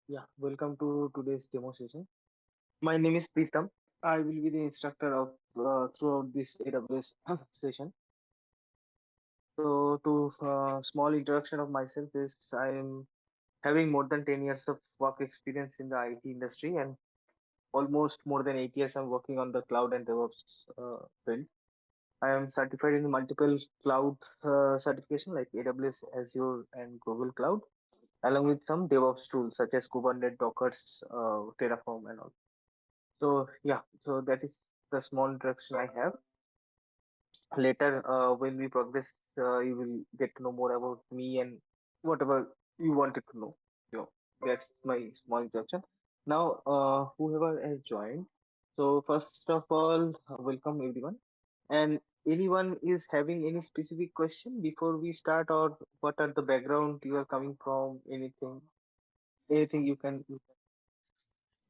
Yeah, welcome to today's demo session. My name is Pritam. I will be the instructor of throughout this AWS session. So, to small introduction of myself is I am having more than 10 years of work experience in the IT industry and almost more than 8 years I'm working on the cloud and DevOps field. I am certified in multiple cloud certification like AWS, Azure, and Google Cloud, along with some DevOps tools such as Kubernetes, Docker, Terraform, and all. So yeah, so that is the small introduction I have. Later, when we progress, you will get to know more about me and whatever you wanted to know. You know, that's my small introduction. Now, whoever has joined. So first of all, welcome everyone. And anyone is having any specific question before we start, or what are the background you are coming from? Anything you can.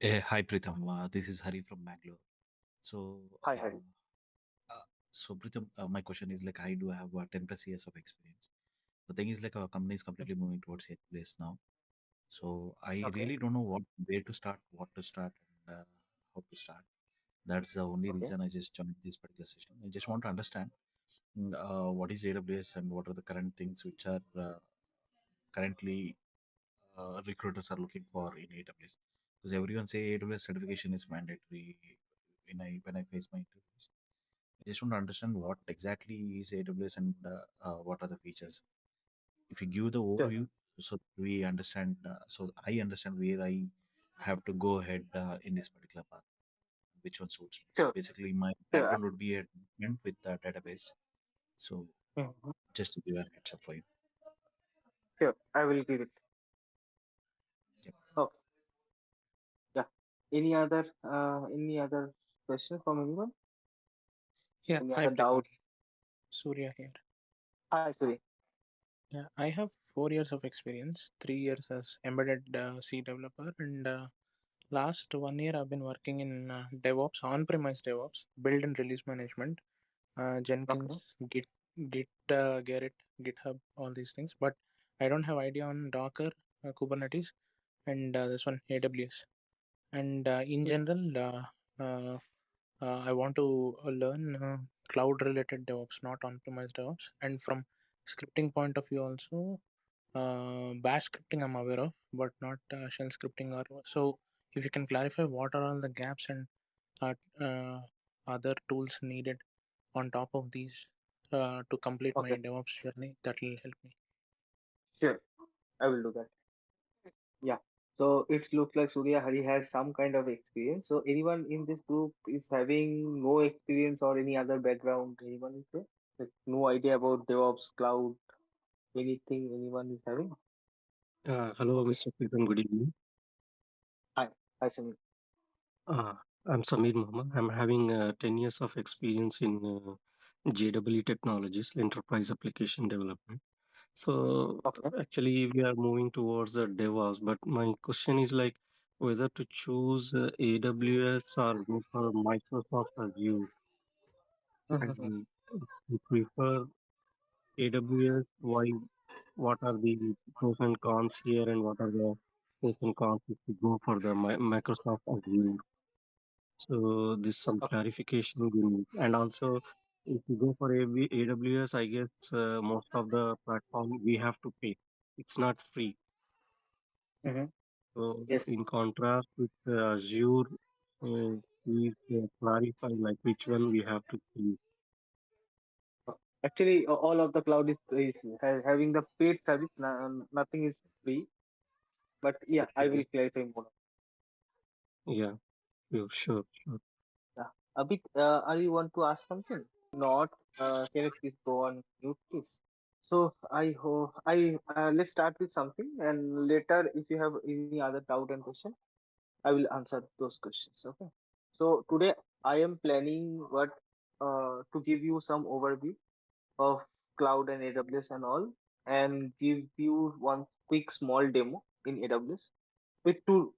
Hi Pritham, this is Hari from Bangalore. So, Hi, Hari. uh, Pritham, my question is like I do have 10 plus years of experience. The thing is like our company is completely moving towards AWS now. So I Okay. really don't know where to start, what to start, and how to start. That's the only Okay. reason I just joined this particular session. I just want to understand what is AWS and what are the current things which are currently recruiters are looking for in AWS. Because everyone say AWS certification is mandatory when I face my interviews. I just want to understand what exactly is AWS and what are the features. If you give the Sure. overview, so we understand, so I understand where I have to go ahead in this particular path, which one suits me. So Sure. basically, my Sure. background would be a development with the database. So Mhm. just to give a heads up for you. Sure, I will give it. Yep. Okay, yeah. Any other question from anyone? Yeah, Any hi other Pritham. doubt? Surya here. Hi, sorry. Yeah, I have 4 years of experience, 3 years as embedded C developer, and last 1 year I've been working in DevOps, on-premise DevOps, build and release management, Okay. Jenkins, Git, Gerrit, GitHub, all these things. But I don't have idea on Docker, Kubernetes, and this one AWS. And in Hmm. general, I want to learn cloud-related DevOps, not on-premise DevOps. And from scripting point of view also, bash scripting I'm aware of, but not shell scripting. Or so, if you can clarify what are all the gaps and uh, uh, other tools needed on top of these to complete my Okay. DevOps journey, that will help me. Sure, I will do that. Yeah. So it looks like Surya Hari has some kind of experience. So anyone in this group is having no experience or any other background? Anyone is there? Like no idea about DevOps, cloud, anything anyone is having? Hello, Mr. Pritam. Good evening. Hi. Hi, Samir. Uh, I'm Samir Muhammad. I'm having 10 years of experience in JEE technologies, enterprise application development. So Okay. actually, we are moving towards the DevOps. But my question is like whether to choose AWS or go for Microsoft Azure. Mhm. And if you prefer AWS, why? What are the pros and cons here, and what are the pros and cons if you go for the Microsoft Azure? So this some Okay. clarification we need. And also, if you go for AWS, I guess most of the platform we have to pay. It's not free. Mhm. So Yes. in contrast with Azure, please clarify like which one we have to choose. Actually, all of the cloud is having the paid service. Nothing is free. But yeah, I Okay. will clarify more. Yeah, sure, sure. Yeah. Abhi, are you want to ask something? Not. Can you please go on mute, please? So I hope let's start with something, and later if you have any other doubt and question, I will answer those questions. Okay. So today I am planning to give you some overview of cloud and AWS and all, and give you one quick small demo in AWS with two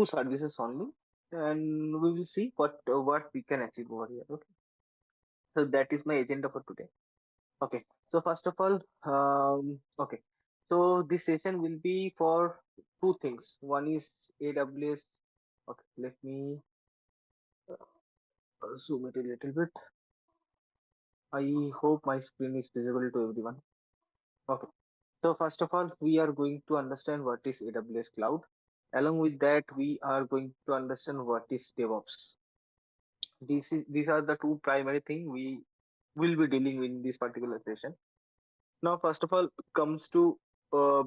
services only, and we will see what we can achieve over here. Okay, so that is my agenda for today. Okay, so first of all, okay, so this session will be for two things. One is AWS. Okay, let me zoom it a little bit. I hope my screen is visible to everyone. Okay. So first of all, we are going to understand what is AWS Cloud. Along with that, we are going to understand what is DevOps. These are the two primary things we will be dealing with in this particular session. Now, first of all, comes to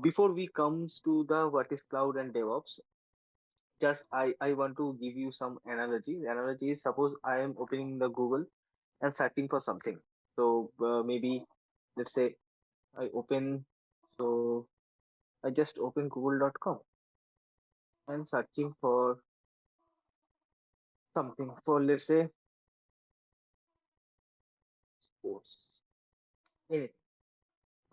before we comes to the what is cloud and DevOps, just I want to give you some analogy. The analogy is, suppose I am opening the Google and searching for something. So maybe let's say I open, so I just open google.com and searching for something for, let's say, sports. Anything.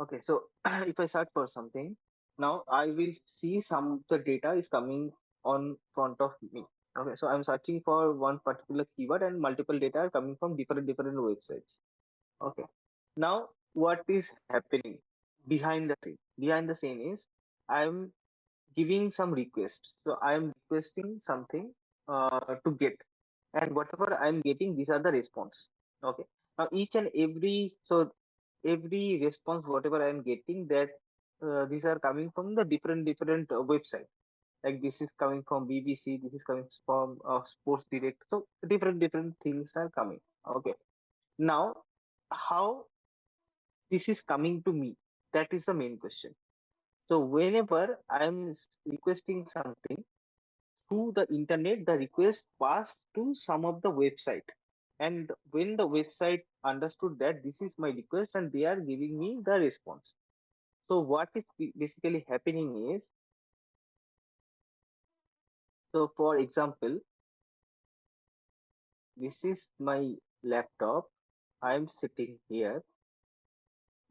Okay, so if I search for something, now I will see some the data is coming on front of me. Okay, so I'm searching for one particular keyword and multiple data are coming from different websites. Okay, now what is happening behind the scene? Behind the scene is I'm giving some request. So I am requesting something to get, and whatever I am getting, these are the response. Okay. Now each and every every response, whatever I am getting, that these are coming from the different website. Like this is coming from BBC, this is coming from Sports Direct. So different things are coming. Okay. Now how this is coming to me? That is the main question. So whenever I am requesting something through the internet, the request passed to some of the website. And when the website understood that this is my request and they are giving me the response. So what is basically happening is, so for example, this is my laptop. I'm sitting here.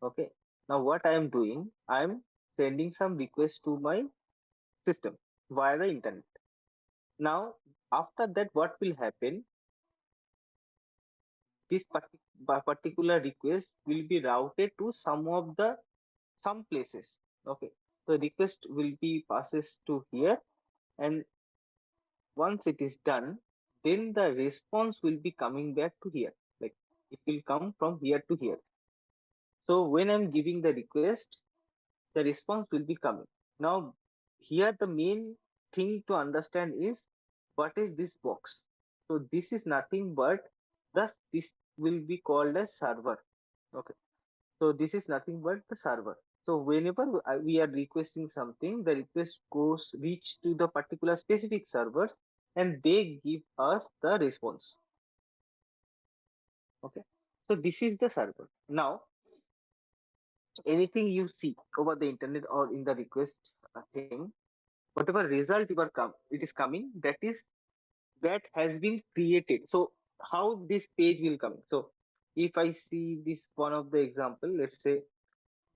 Okay. Now what I am doing, I'm sending some request to my system via the internet. Now after that, what will happen? This particular request will be routed to some places. Okay, so request will be passes to here, and once it is done, then the response will be coming back to here. Like it will come from here to here. So when I'm giving the request, the response will be coming. Now here the main thing to understand is, what is this box? So this is nothing but, thus this will be called as server. Okay. So this is nothing but the server. So whenever we are requesting something, the request goes reach to the particular specific servers, and they give us the response. Okay. So this is the server. Now anything you see over the internet or in the request thing, whatever result it is coming, that has been created. So how this page will come? So if I see this one of the example, let's say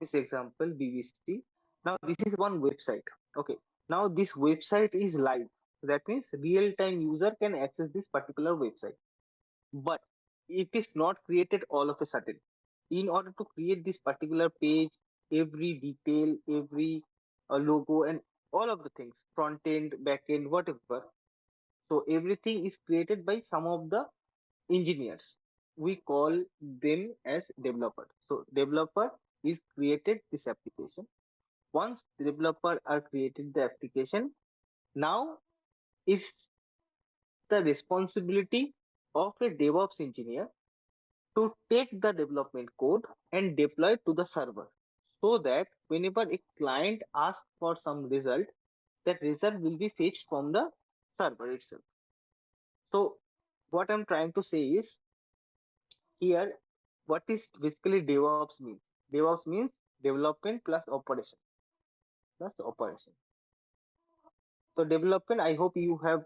this example BBC. Now this is one website. Okay. Now this website is live. That means real time user can access this particular website. But it is not created all of a sudden. In order to create this particular page, every detail, every logo, and all of the things, front end, back end, whatever. So everything is created by some of the engineers. We call them as developers. So developer is created this application. Once developer are created the application, now it's the responsibility of a DevOps engineer to take the development code and deploy to the server, so that whenever a client asks for some result, that result will be fetched from the server itself. So what I'm trying to say is, here, what is basically DevOps means? DevOps means development plus operation. Plus operation. So development, I hope you have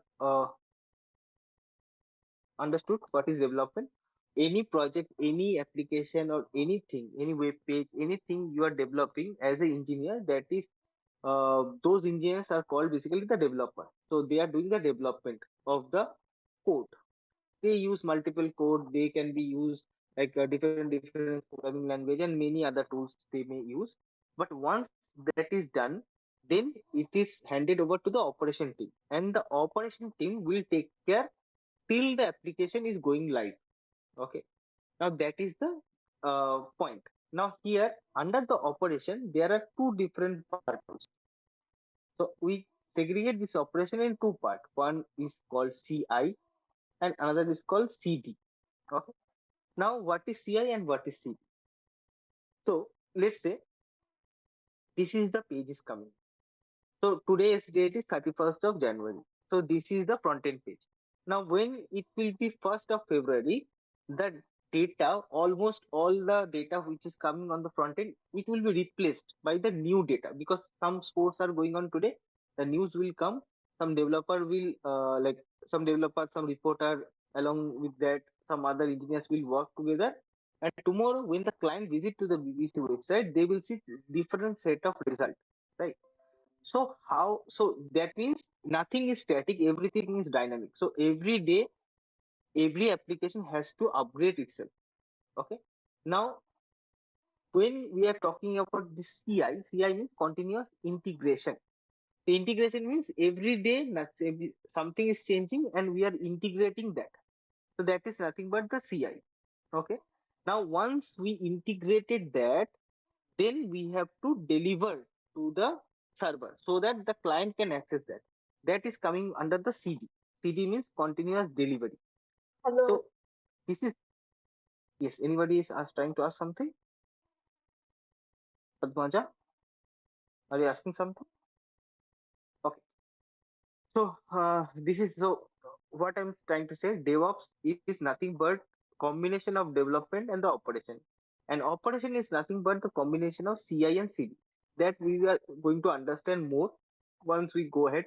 understood what is development. Any project, any application, or anything, any web page, anything you are developing as an engineer, that is, those engineers are called basically the developer. So they are doing the development of the code. They use multiple code. They can be used like different programming language and many other tools they may use. But once that is done, then it is handed over to the operation team, and the operation team will take care till the application is going live. Okay, now that is the point. Now here under the operation there are two different parts. So we segregate this operation in two parts. One is called CI and another is called CD. Okay. Now what is CI and what is CD? So let's say this is the page is coming. So today's date is 31st of January. So this is the front end page. Now when it will be 1st of February, the data, almost all the data which is coming on the front end, it will be replaced by the new data because some sports are going on today. The news will come. Some developer will some developer, some reporter along with that, some other engineers will work together. And tomorrow when the client visit to the BBC website, they will see different set of results, right? So that means nothing is static, everything is dynamic. So every day, every application has to upgrade itself. Okay. Now, when we are talking about the CI means continuous integration. The integration means every day something is changing and we are integrating that. So that is nothing but the CI. Okay. Now, once we integrated that, then we have to deliver to the server so that the client can access that. That is coming under the CD. CD means continuous delivery. Hello. So this is, yes, anybody is trying to ask something? Padmaja, are you asking something? Okay. So this is so what I'm trying to say. DevOps is nothing but combination of development and the operation, and operation is nothing but the combination of CI and CD. That we are going to understand more once we go ahead.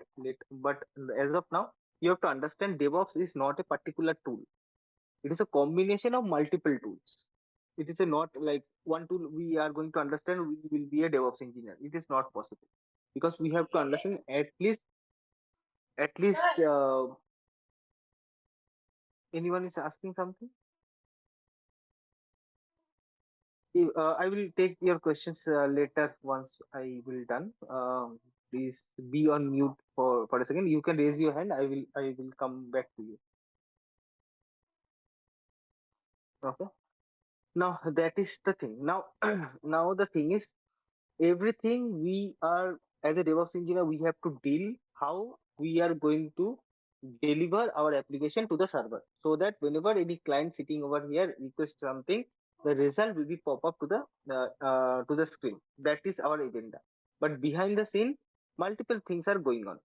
But as of now, you have to understand DevOps is not a particular tool. It is a combination of multiple tools. It is a not like one tool we are going to understand. We will be a DevOps engineer. It is not possible because we have to understand at least anyone is asking something. I will take your questions later once I will done. Please be on mute for a second. You can raise your hand. I will come back to you. Okay. Now that is the thing. Now now the thing is everything we are as a DevOps engineer we have to deal how we are going to deliver our application to the server so that whenever any client sitting over here requests something, the result will be pop up to the screen. That is our agenda. But behind the scene, multiple things are going on.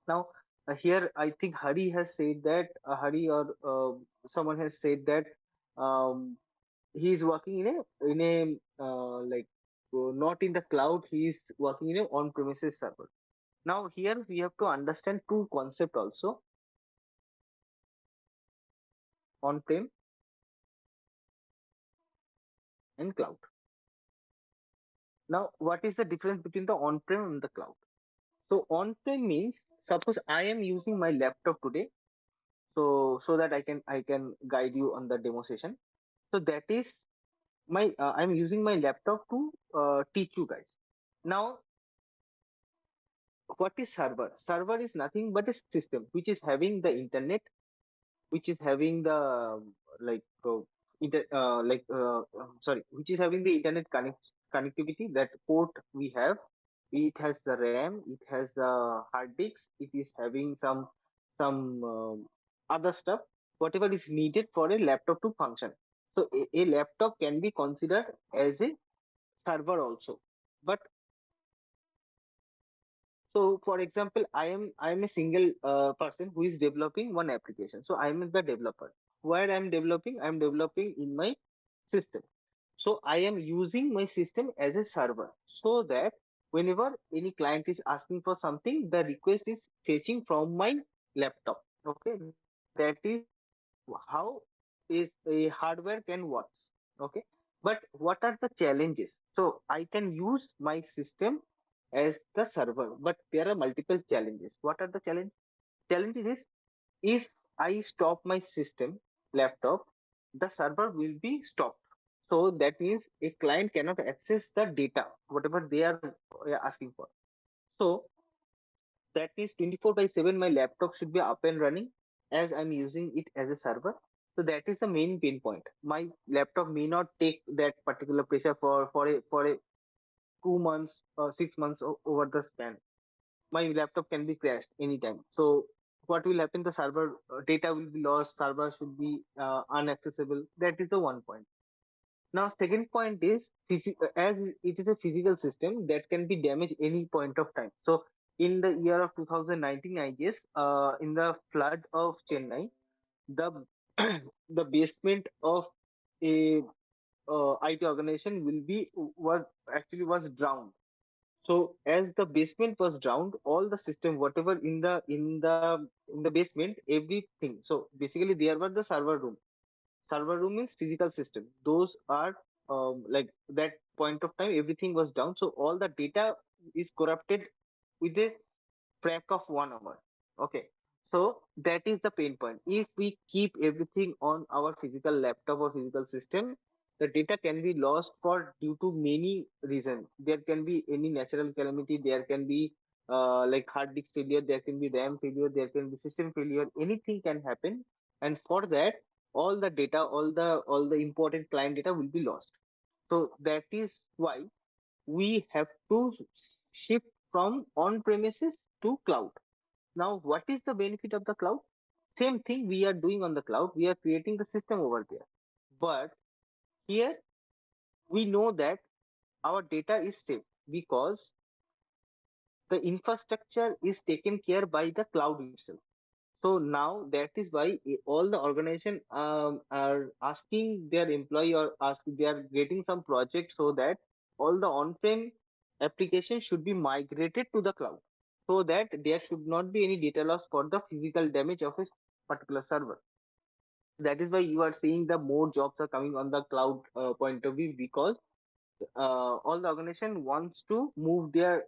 Now here I think Hari has said that Hari or someone has said that um, he is working in a not in the cloud. He is working in a on-premises server. Now here we have to understand two concept also, on-prem and cloud. Now what is the difference between the on-prem and the cloud? So on-prem means suppose I am using my laptop today, so that I can guide you on the demo session. So that is my I'm using my laptop to teach you guys. Now what is server? Server is nothing but a system which is having the internet, which is having the like sorry, which is having the internet connectivity. That port we have, it has the RAM, it has the hard disks, it is having some other stuff, whatever is needed for a laptop to function. So a laptop can be considered as a server also. But so, for example, I am a single person who is developing one application. So I am the developer. Where I am developing in my system. So I am using my system as a server, so that whenever any client is asking for something, the request is fetching from my laptop. Okay, that is how is a hardware can works. Okay, but what are the challenges? So I can use my system as the server, but there are multiple challenges. What are the challenges is, if I stop my system laptop, the server will be stopped. So that means a client cannot access the data whatever they are asking for. So that means 24 by 7 my laptop should be up and running as I'm using it as a server. So that is the main pain point. My laptop may not take that particular pressure for a 2 months or 6 months over the span. My laptop can be crashed anytime. So what will happen? The server data will be lost. Server should be unaccessible. That is the one point. Now, second point is as it is a physical system that can be damaged any point of time. So, in the year of 2019, I guess, in the flood of Chennai, the the basement of a IT organization was drowned. So, as the basement was drowned, all the system, whatever in the basement, everything. So, basically, there were the server room. Server room means physical system. Those are like that point of time, everything was down. So all the data is corrupted with a track of 1 hour. Okay. So that is the pain point. If we keep everything on our physical laptop or physical system, the data can be lost for due to many reasons. There can be any natural calamity. There can be like hard disk failure. There can be RAM failure. There can be system failure. Anything can happen, and for that, all the data, all the important client data will be lost. So that is why we have to shift from on premises to cloud. Now, what is the benefit of the cloud? Same thing we are doing on the cloud. We are creating the system over there. But here we know that our data is safe because the infrastructure is taken care by the cloud itself. So now that is why all the organization are asking their employee or they are getting some project so that all the on-prem applications should be migrated to the cloud so that there should not be any data loss for the physical damage of a particular server. That is why you are seeing the more jobs are coming on the cloud point of view because all the organization wants to move their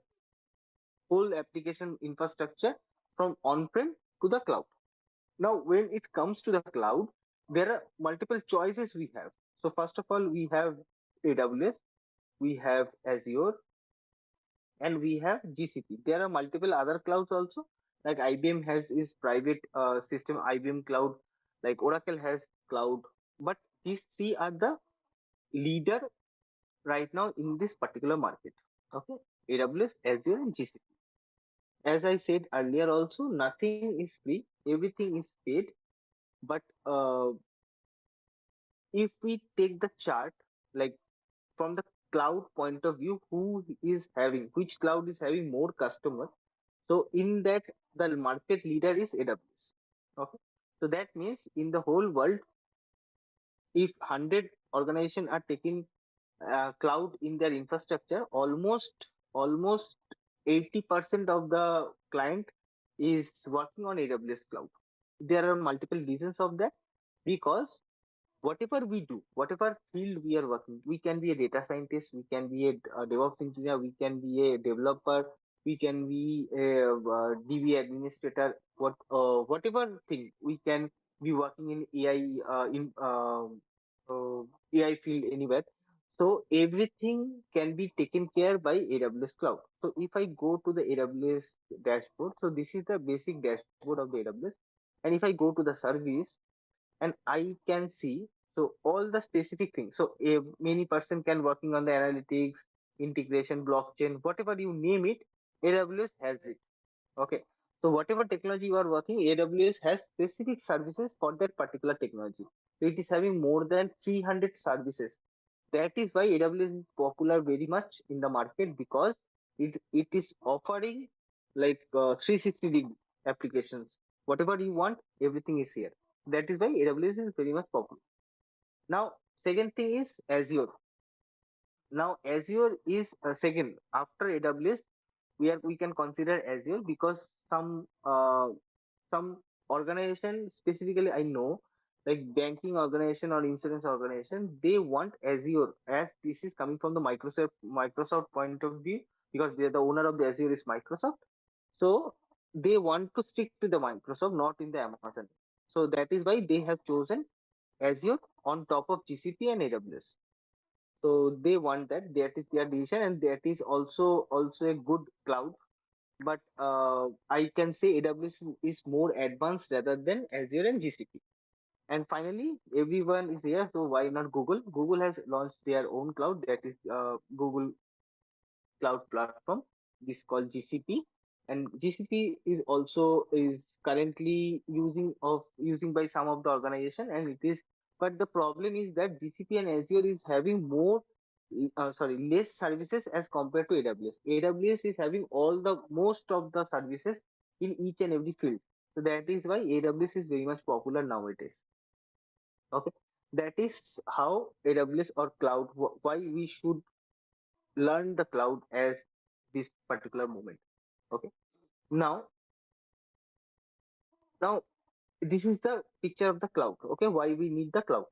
whole application infrastructure from on-prem to the cloud. Now, when it comes to the cloud, there are multiple choices we have. So, first of all, we have AWS, we have Azure, and we have GCP. There are multiple other clouds also, like IBM has its private system, IBM Cloud, like Oracle has cloud. But these three are the leader right now in this particular market. Okay, AWS, Azure, and GCP. As I said earlier, also nothing is free, everything is paid. But if we take the chart, like from the cloud point of view, who is having which cloud is having more customers? So in that, the market leader is AWS. Okay, so that means in the whole world, if 100 organizations are taking cloud in their infrastructure, almost 80% of the client is working on AWS cloud. There are multiple reasons of that because whatever we do, whatever field we are working, we can be a data scientist, we can be a DevOps engineer, we can be a developer, we can be a DB administrator, whatever thing we can be working in AI AI field anywhere. So everything can be taken care by AWS cloud. So if I go to the AWS dashboard, so this is the basic dashboard of the AWS, and if I go to the service and I can see so all the specific things. So a many person can working on the analytics, integration, blockchain, whatever you name it, AWS has it. Okay. So whatever technology you are working, AWS has specific services for that particular technology. So it is having more than 300 services. That is why AWS is popular very much in the market because it is offering like 360-degree applications. Whatever you want, everything is here. That is why AWS is very much popular. Now, second thing is Azure. Now, Azure is second after AWS. We can consider Azure because some organization specifically I know like banking organization or insurance organization they want Azure as this is coming from the Microsoft point of view because the owner of the Azure is Microsoft. So they want to stick to the Microsoft, not in the Amazon. So that is why they have chosen Azure on top of GCP and AWS. So they want that. That is their decision, and that is also a good cloud. but I can say AWS is more advanced rather than Azure and GCP. And finally, everyone is here, so why not Google? Google has launched their own cloud, that is Google Cloud Platform. This is called GCP, and GCP is also is currently using by some of the organization, and it is. But the problem is that GCP and Azure is having less services as compared to AWS. AWS is having all the most of the services in each and every field. So that is why AWS is very much popular nowadays. Okay, that is how AWS or cloud. Why we should learn the cloud as this particular moment. Okay, now now this is the picture of the cloud. Okay, why we need the cloud.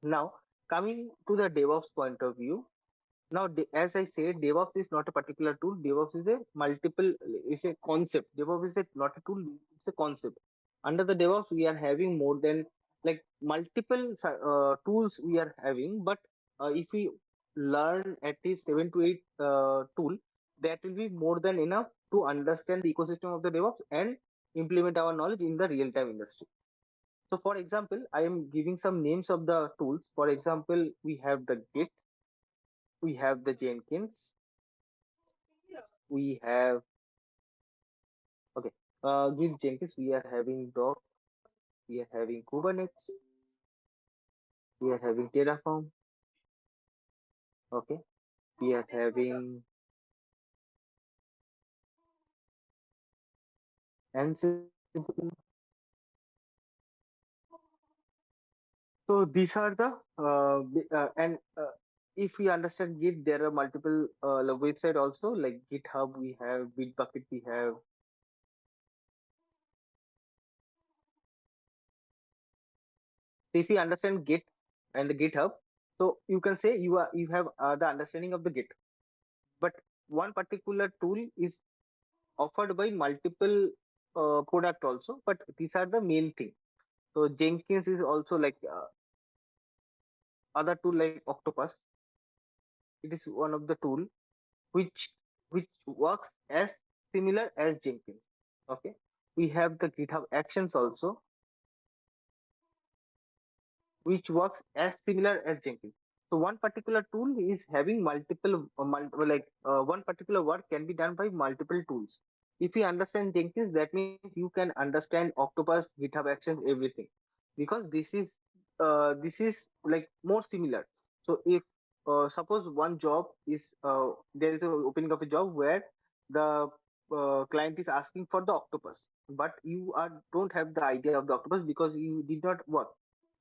Now coming to the DevOps point of view. Now, as I said, DevOps is not a particular tool. DevOps is a multiple, is a concept. DevOps is not a tool, it's a concept. Under the DevOps, we are having more than like multiple tools we are having. But if we learn at least 7 to 8 tool, that will be more than enough to understand the ecosystem of the DevOps and implement our knowledge in the real-time industry. So, for example, I am giving some names of the tools. For example, we have the Git, we have the Jenkins, we have okay with Jenkins we are having Doc, we are having Kubernetes, we are having Terraform, okay, we are having Ansible. So these are the and if we understand Git, there are multiple website also like GitHub, we have Bitbucket, we have. So if you understand Git and the GitHub, so you can say you have the understanding of the Git. But one particular tool is offered by multiple product also, but these are the main thing. So Jenkins is also like other tool like Octopus. It is one of the tool which which works as similar as Jenkins. Okay, we have the GitHub Actions also, which works as similar as Jenkins. So one particular tool is having one particular work can be done by multiple tools. If you understand Jenkins, that means you can understand Octopus, GitHub Actions, everything, because this is like more similar. So if suppose one job is there is a opening of a job where the client is asking for the Octopus, but you don't have the idea of the Octopus because you did not work,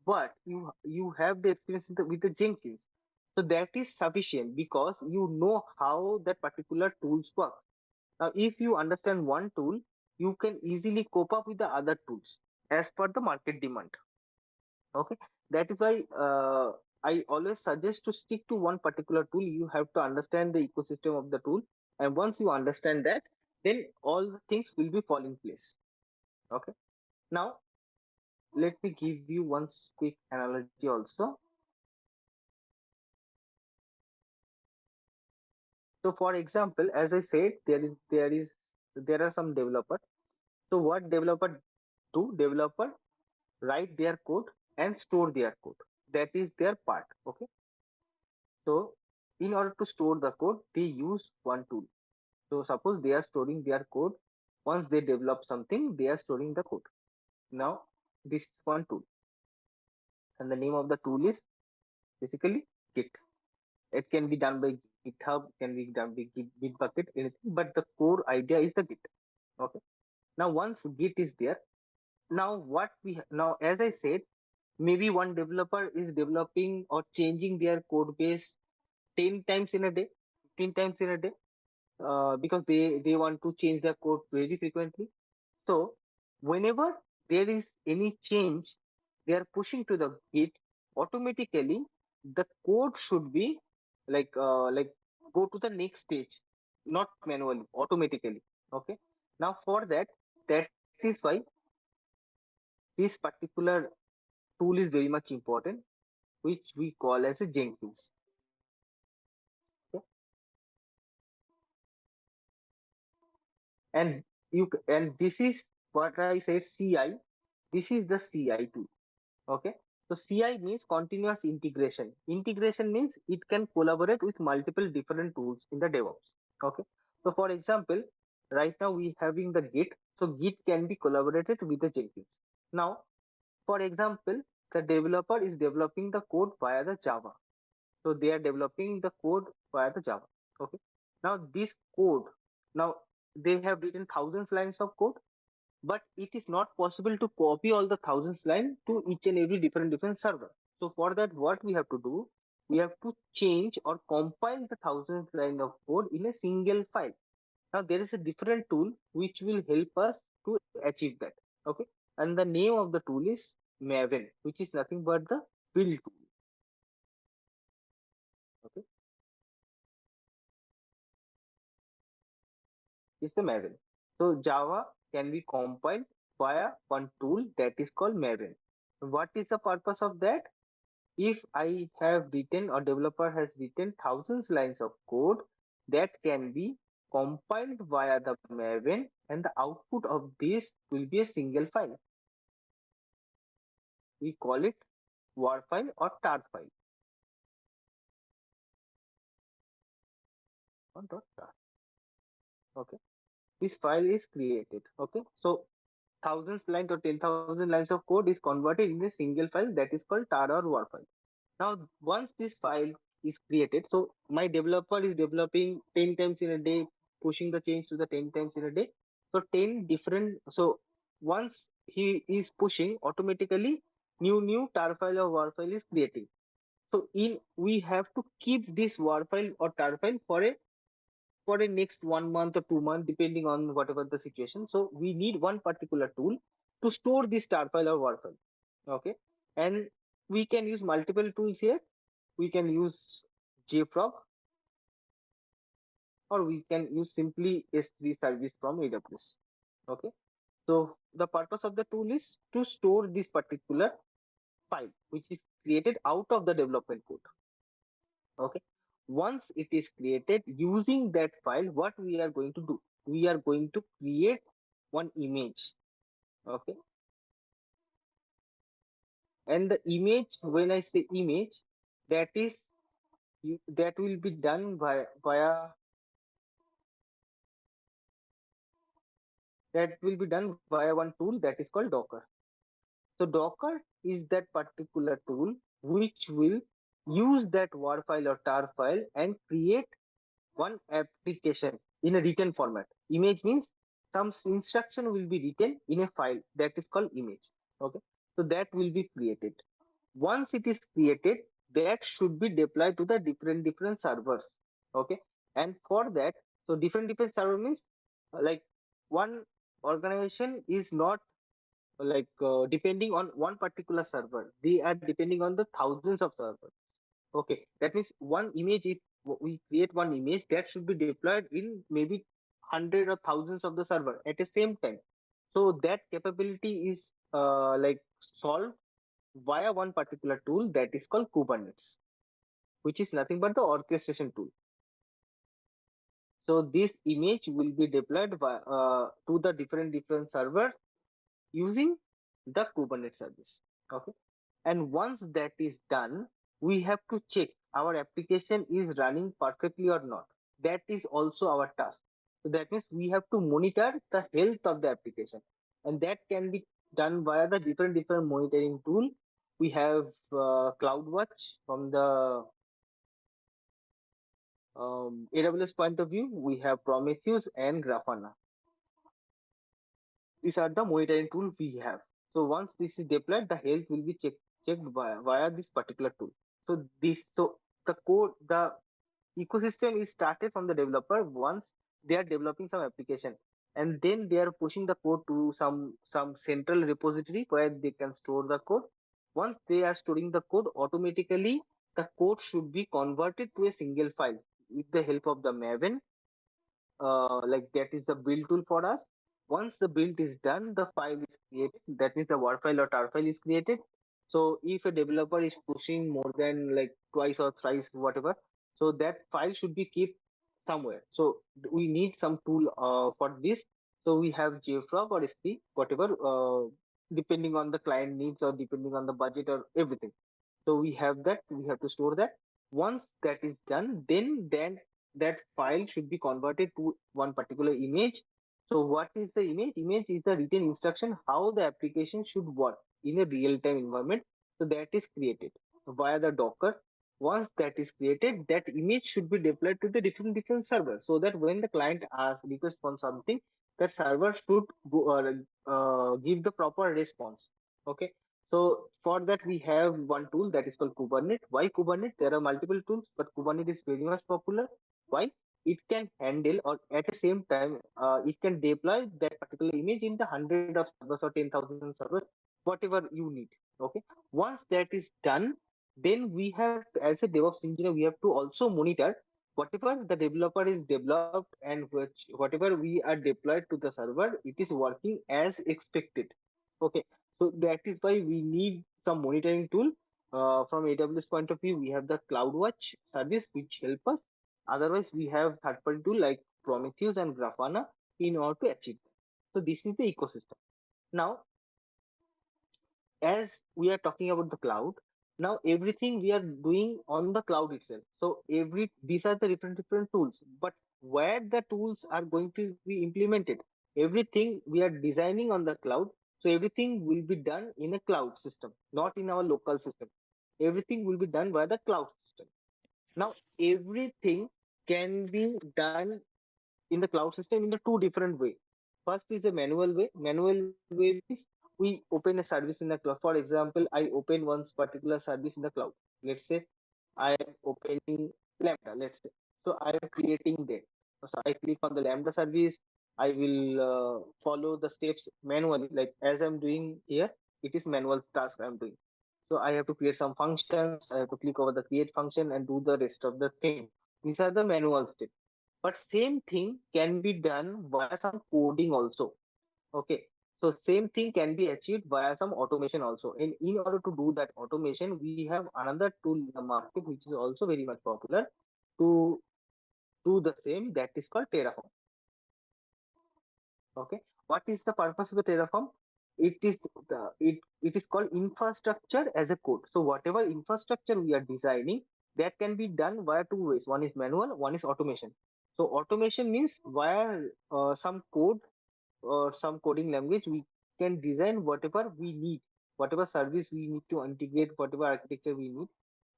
but you have the experience with the Jenkins. So that is sufficient because you know how that particular tools work. Now, if you understand one tool, you can easily cope up with the other tools as per the market demand. Okay, that is why I always suggest to stick to one particular tool. You have to understand the ecosystem of the tool, and once you understand that, then all the things will be fall in place. Okay. Now, let me give you one quick analogy also. So for example, as I said, there are some developers. So what developer do? Developer write their code and store their code. That is their part. Okay. So in order to store the code, they use one tool. So suppose they are storing their code. Once they develop something, they are storing the code. Now this is one tool, and the name of the tool is basically Git. It can be done by GitHub, can be done by Bitbucket, anything, but the core idea is the Git. Okay. Now once Git is there, now as I said, maybe one developer is developing or changing their code base 10 times in a day, 15 times in a day, because they want to change their code very frequently. So whenever there is any change, they are pushing to the Git. Automatically, the code should be like go to the next stage, not manually, automatically. Okay. Now for that is why this particular tool is very much important, which we call as a Jenkins. Okay. and this is what I said, CI. This is the CI tool. Okay, so CI means continuous integration. Integration means it can collaborate with multiple different tools in the DevOps. Okay, so for example, right now we having the Git, so Git can be collaborated with the Jenkins. Now, for example, the developer is developing the code via the Java, so they are developing the code via the Java. Okay, now this code, now they have written thousands lines of code, but it is not possible to copy all the thousands line to each and every different server. So for that, what we have to do, we have to change or compile the thousands line of code in a single file. Now there is a different tool which will help us to achieve that. Okay, and the name of the tool is Maven, which is nothing but the build tool. Okay, it's the Maven. So Java can be compiled via one tool that is called Maven. What is the purpose of that? If I have written or developer has written thousands lines of code, that can be compiled via the Maven, and the output of this will be a single file. We call it war file or tar file. Or dot tar. Okay, this file is created. Okay, so thousands lines or 10,000 lines of code is converted in a single file that is called tar or war file. Now, once this file is created, so my developer is developing 10 times in a day, pushing the change to the 10 times in a day. So 10 different, so once he is pushing, automatically new tar file or war file is creating. So in we have to keep this war file or tar file for a next 1 month or 2 months, depending on whatever the situation. So we need one particular tool to store this tar file or war file. Okay, and we can use multiple tools here. We can use JFrog, or we can use simply S3 service from AWS. Okay, so the purpose of the tool is to store this particular file which is created out of the development code. Okay, once it is created using that file, what we are going to do, we are going to create one image. Okay, and the image, when I say image, that is that will be done via one tool that is called Docker. So Docker is that particular tool which will use that war file or tar file and create one application in a written format. Image means some instruction will be written in a file that is called image. Okay, so that will be created. Once it is created, that should be deployed to the different servers. Okay, and for that, so different server means like one organization is not like depending on one particular server, they are depending on the thousands of servers. Okay, that means one image, if we create one image, that should be deployed in maybe hundred or thousands of the server at the same time. So that capability is like solved via one particular tool that is called Kubernetes, which is nothing but the orchestration tool. So this image will be deployed to the different servers using the Kubernetes service. Okay, and once that is done, we have to check our application is running perfectly or not. That is also our task. So that means we have to monitor the health of the application, and that can be done via the different monitoring tool. We have CloudWatch from the AWS point of view. We have Prometheus and Grafana. These are the monitoring tool we have. So once this is deployed, the health will be checked via this particular tool. So the code, the ecosystem is started from the developer once they are developing some application, and then they are pushing the code to some central repository where they can store the code. Once they are storing the code, automatically the code should be converted to a single file with the help of the Maven. Like that is the build tool for us. Once the build is done, the file is created. That means the war file or tar file is created. So if a developer is pushing more than like twice or thrice, whatever, so that file should be kept somewhere. So we need some tool for this. So we have JFrog or S3, whatever, depending on the client needs or depending on the budget or everything. So we have that, we have to store that. Once that is done, then that file should be converted to one particular image. So what is the image? Image is the written instruction how the application should work in a real-time environment. So that is created via the Docker. Once that is created, that image should be deployed to the different servers, so that when the client asks request for something, that server should give the proper response. Okay. So for that we have one tool that is called Kubernetes. Why Kubernetes? There are multiple tools, but Kubernetes is very much popular. Why? It can handle, or at the same time, it can deploy that particular image in the hundred of servers or 10,000 servers, whatever you need. Okay. Once that is done, then we have, as a DevOps engineer, we have to also monitor whatever the developer is developed and whatever we are deployed to the server, it is working as expected. Okay. So that is why we need some monitoring tool. From AWS point of view, we have the CloudWatch service which help us. Otherwise, we have third-party tool like Prometheus and Grafana in order to achieve that. So this is the ecosystem. Now, as we are talking about the cloud, now everything we are doing on the cloud itself. So these are the different tools, but where the tools are going to be implemented, everything we are designing on the cloud. So everything will be done in a cloud system, not in our local system. Everything will be done by the cloud system. Now everything can be done in the cloud system in the two different way. First is a manual way. Manual way means we open a service in the cloud. For example, I open one particular service in the cloud. Let's say I am opening Lambda. Let's say so I am creating that. So I click on the Lambda service. I will follow the steps manually, like as I'm doing here. It is manual task I'm doing. So I have to create some functions. I have to click over the create function and do the rest of the thing. These are the manual steps, but same thing can be done via some coding also. Okay. So same thing can be achieved via some automation also. And in order to do that automation, we have another tool in the market which is also very much popular to do the same, that is called Terraform. Okay. What is the purpose of the Terraform? It is called infrastructure as a code. So whatever infrastructure we are designing, that can be done via two ways. One is manual, one is automation. So automation means via some code or some coding language, we can design whatever we need, whatever service we need to integrate, whatever architecture we need,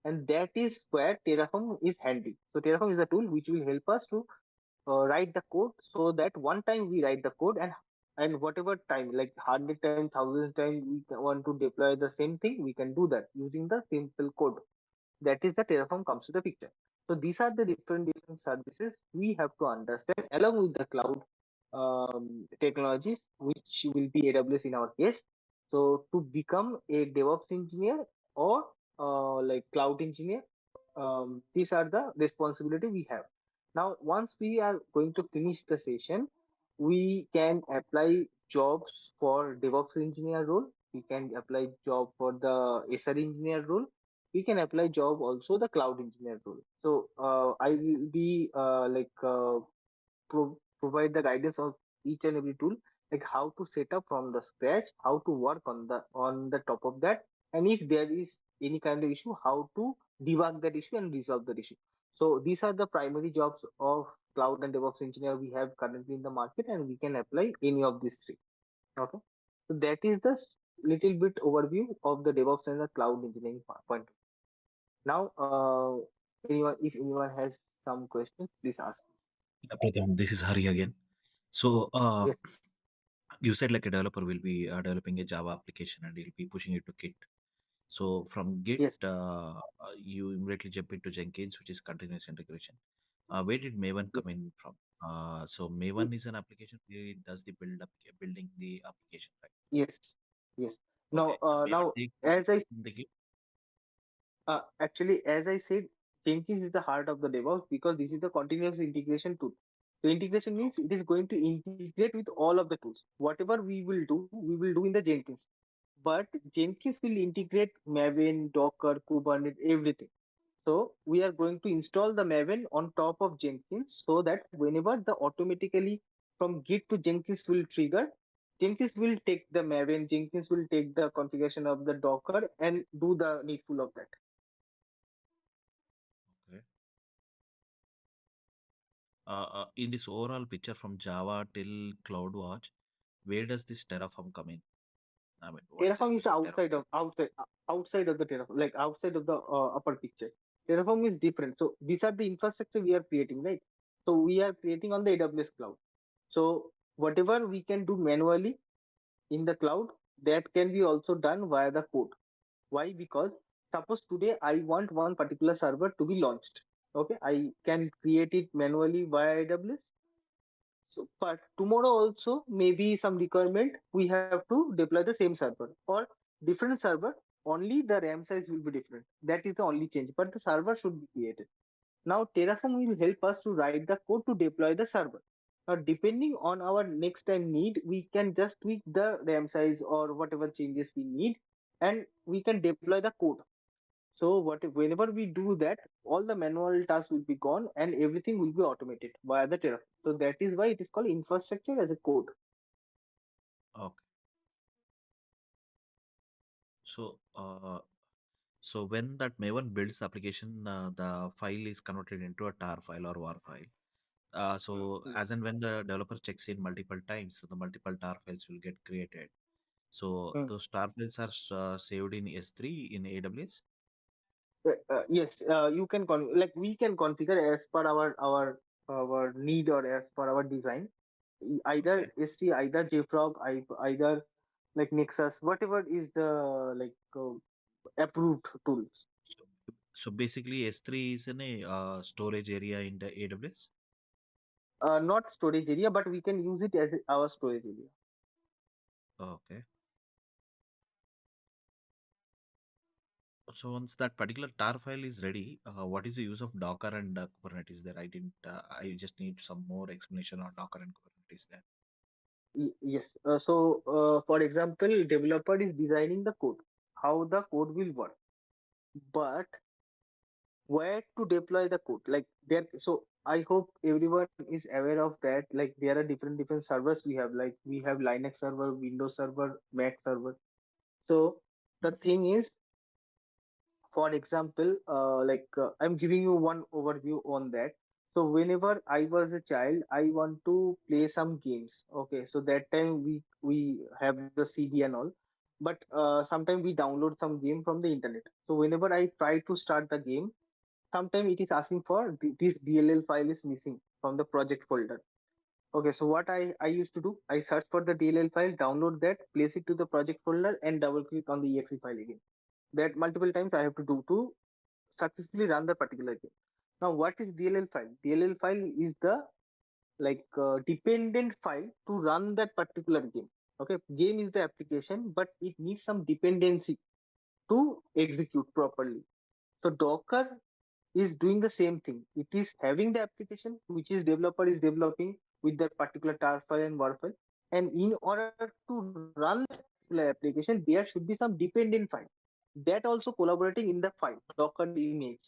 and that is where Terraform is handy. So Terraform is a tool which will help us to write the code, so that one time we write the code, and whatever time, like 100 times, 1,000 times we want to deploy the same thing, we can do that using the simple code. That is the Terraform comes to the picture. So these are the different services we have to understand along with the cloud technologies, which will be AWS in our case. So to become a DevOps engineer or like cloud engineer, these are the responsibility we have. Now, once we are going to finish the session, we can apply jobs for DevOps engineer role. We can apply job for the SRE engineer role. We can apply job also the cloud engineer role. So I will be provide the guidance of each and every tool, like how to set up from the scratch, how to work on the top of that, and if there is any kind of issue, how to debug that issue and resolve that issue. So these are the primary jobs of cloud and DevOps engineer we have currently in the market, and we can apply any of these three. Okay. So that is the little bit overview of the DevOps and the cloud engineering point. Now, if anyone has some questions, please ask. Pratham, this is Hari again. So, Yes, you said like a developer will be developing a Java application and he'll be pushing it to Git. So from Git, yes, you immediately jump into Jenkins, which is continuous integration. Where did Maven yes, come in from? So Maven is an application where it does the building the application, right? yes, yes. Okay. Now, Maven now, takes the as I the Git. actually, as I said, Jenkins is the heart of the DevOps because this is the continuous integration tool. So integration means it is going to integrate with all of the tools. Whatever we will do in the Jenkins. But Jenkins will integrate Maven, Docker, Kubernetes, everything. So we are going to install the Maven on top of Jenkins, so that whenever the automatically from Git to Jenkins will trigger. Jenkins will take the Maven, Jenkins will take the configuration of the Docker and do the needful of that. Okay. In this overall picture from Java till CloudWatch, where does this Terraform come in? I mean, what is the Terraform is use of Terraform? outside of the Terraform, like outside of the upper picture. Terraform is different. So these are the infrastructure we are creating, right? So we are creating on the AWS cloud. So whatever we can do manually in the cloud, that can be also done via the code. Why? Because suppose today I want one particular server to be launched. Okay, I can create it manually via AWS. So, but tomorrow also maybe some requirement we have to deploy the same server or different server. Only the RAM size will be different. That is the only change. But the server should be created. Now Terraform will help us to write the code to deploy the server. Now depending on our next time need, we can just tweak the RAM size or whatever changes we need, and we can deploy the code. So whenever we do that, all the manual tasks will be gone and everything will be automated via the Terraform. So that is why it is called infrastructure as a code. Okay. So, so when that Maven builds the application, the file is converted into a tar file or war file. So Mm. as and when the developer checks in multiple times, so the multiple tar files will get created. So Mm. those tar files are saved in S3 in AWS. Yes, you can like we can configure as per our need or as per our design. Either Okay. ST, either JFrog, either like Nexus, whatever is the like approved tools. So, so basically S3 is in a storage area in the AWS. Not storage area, but we can use it as our storage area. Okay. So once that particular tar file is ready, what is the use of Docker and Kubernetes there? I didn't. I just need some more explanation on Docker and Kubernetes there. Yes. For example, developer is designing the code, how the code will work, but where to deploy the code? Like there. So I hope everyone is aware of that. Like there are different servers we have. Like we have Linux server, Windows server, Mac server. So the Yes. thing is, for example, I'm giving you one overview on that. So whenever I was a child, I want to play some games. Okay, so that time we have the CD and all, but sometimes we download some game from the internet. So whenever I try to start the game, sometimes it is asking for this DLL file is missing from the project folder. Okay, so what I used to do, I search for the DLL file, download that, place it to the project folder, and double click on the exe file again. That multiple times I have to do to successfully run the particular game. Now, what is DLL file? DLL file is the dependent file to run that particular game. Okay, game is the application, but it needs some dependency to execute properly. So Docker is doing the same thing. It is having the application which is developer is developing with that particular tar file and war file, and in order to run that particular application, there should be some dependent file that also collaborating in the file Docker image.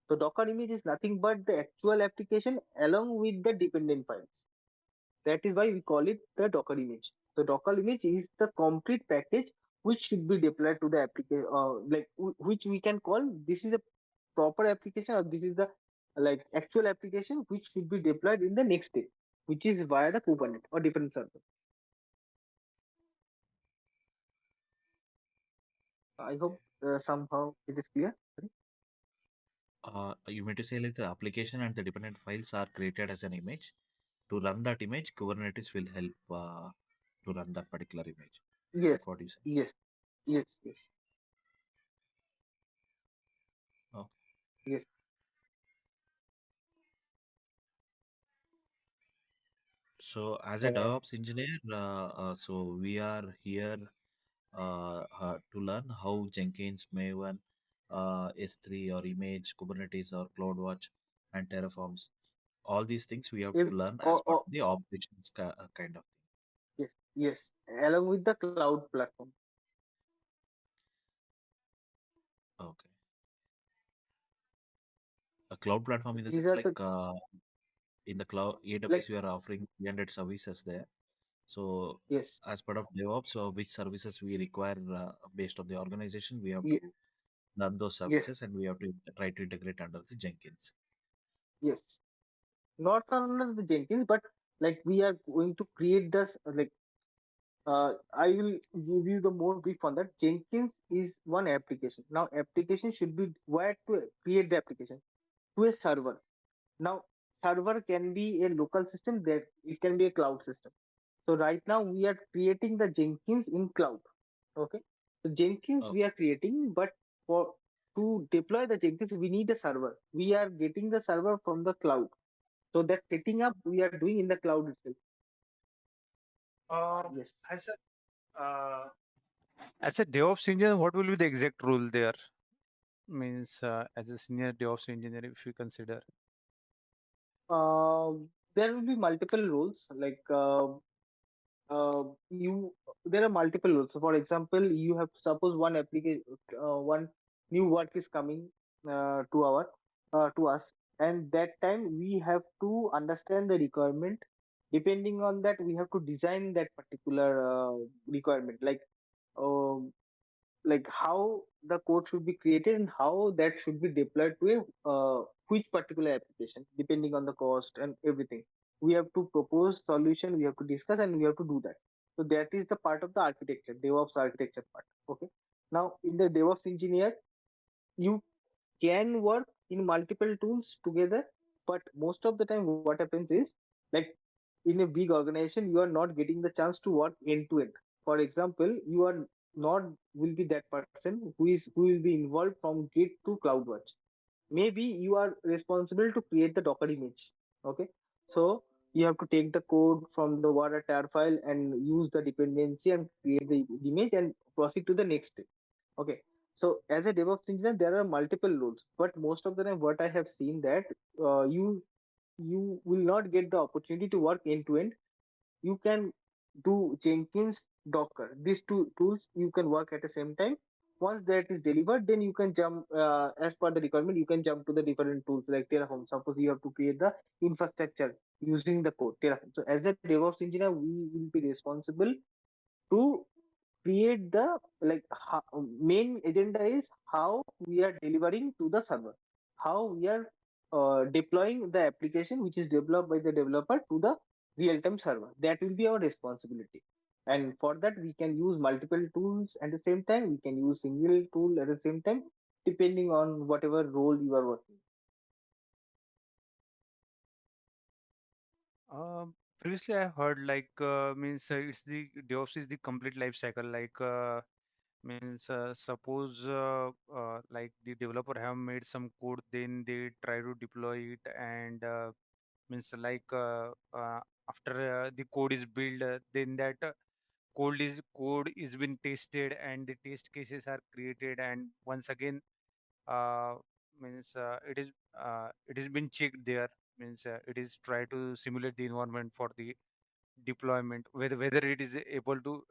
So Docker image is nothing but the actual application along with the dependent files. That is why we call it the Docker image. So Docker image is the complete package which should be deployed to the application, which we can call this is a proper application or this is the like actual application which should be deployed in the next step, which is via the Kubernetes or different server. I Okay. hope somehow it is clear. Sorry. You mean to say like the application and the dependent files are created as an image. To run that image, Kubernetes will help to run that particular image. Is Yes, that what you say? yes, yes, yes, Okay. yes. So as a And DevOps engineer, so we are here to learn how Jenkins, Maven, S3 or Image, Kubernetes or CloudWatch and Terraforms. All these things we have if to learn as part or of the operations kind of yes, yes, along with the cloud platform. thing. Okay. A cloud platform in the These sense are like the in the cloud Like, AWS, we are offering 300 services there. So yes, as part of DevOps, so which services we require based on the organization, we have to ye- run those yes, services and we have to try to integrate under the Jenkins. yes. Not under the Jenkins, but like we are going to create this. I will give you the more brief on that. Jenkins is one application. Now, application should be where to create the application to a server. Now, server can be a local system. That it can be a cloud system. So right now we are creating the Jenkins in cloud. Okay. So Jenkins Oh, we are creating, but for to deploy the Jenkins, we need a server. We are getting the server from the cloud. So that setting up we are doing in the cloud itself. Uh, Yes. as as a DevOps engineer, what will be the exact role there? Means as a senior DevOps engineer, if you consider. Uh, there will be multiple roles. You there are multiple roles. So for example, you have suppose one application, one new work is coming to us, and that time we have to understand the requirement. Depending on that, we have to design that particular requirement. Like how the code should be created and how that should be deployed to a which particular application depending on the cost and everything. We have to propose solution, we have to discuss, and we have to do that. So that is the part of the architecture, DevOps architecture part. Okay. Now in the DevOps engineer, you can work in multiple tools together, but most of the time what happens is, like, in a big organization you are not getting the chance to work end to end. For example, you are not will be that person who will be involved from git to CloudWatch. Maybe you are responsible to create the Docker image. Okay. So you have to take the code from the water file and use the dependency and create the image and proceed to the next step. Okay. So as a DevOps engineer, there are multiple roles, but most of the time, what I have seen that you will not get the opportunity to work end to end. You can do Jenkins, Docker. These two tools you can work at the same time. Once that is delivered, then you can jump as per the requirement. You can jump to the different tools like Terraform. Suppose you have to create the infrastructure using the code Terraform. So as a DevOps engineer, we will be responsible to create the main agenda is how we are delivering to the server, how we are deploying the application which is developed by the developer to the real-time server. That will be our responsibility, and for that we can use multiple tools at the same time. We can use single tool at the same time, depending on whatever role you are working. Previously, I heard means it's the DevOps is the complete life cycle. Means suppose like the developer have made some code, then they try to deploy it, and means after the code is built, then that code is been tested and the test cases are created, and once again uh, means it has been checked there. Means it is try to simulate the environment for the deployment, whether it is able to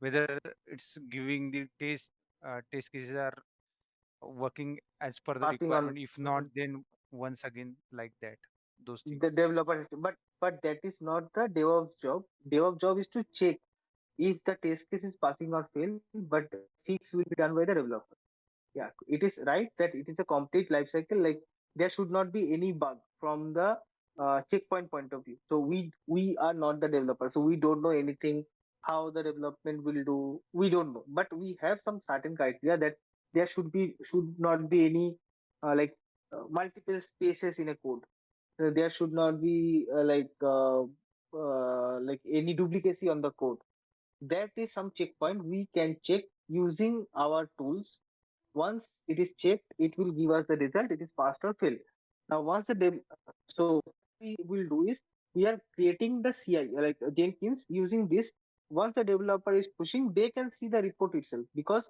whether it's giving the test cases are working as per the Passing on requirement. If not, then once again like that, those things. the developer, but that is not the DevOps job. DevOps job is to check if the test case is passing or fail, but fix will be done by the developer. Yeah, it is right that it is a complete life cycle. Like, there should not be any bug from the checkpoint point of view. So we are not the developer, so we don't know anything how the development will do. We don't know, but we have some certain criteria that there should not be any multiple spaces in a code. There should not be like any duplicacy on the code. That is some checkpoint we can check using our tools. Once it is checked, it will give us the result. It is passed or failed. Now, so what we will do is we are creating the CI like Jenkins using this. Once the developer is pushing, they can see the report itself because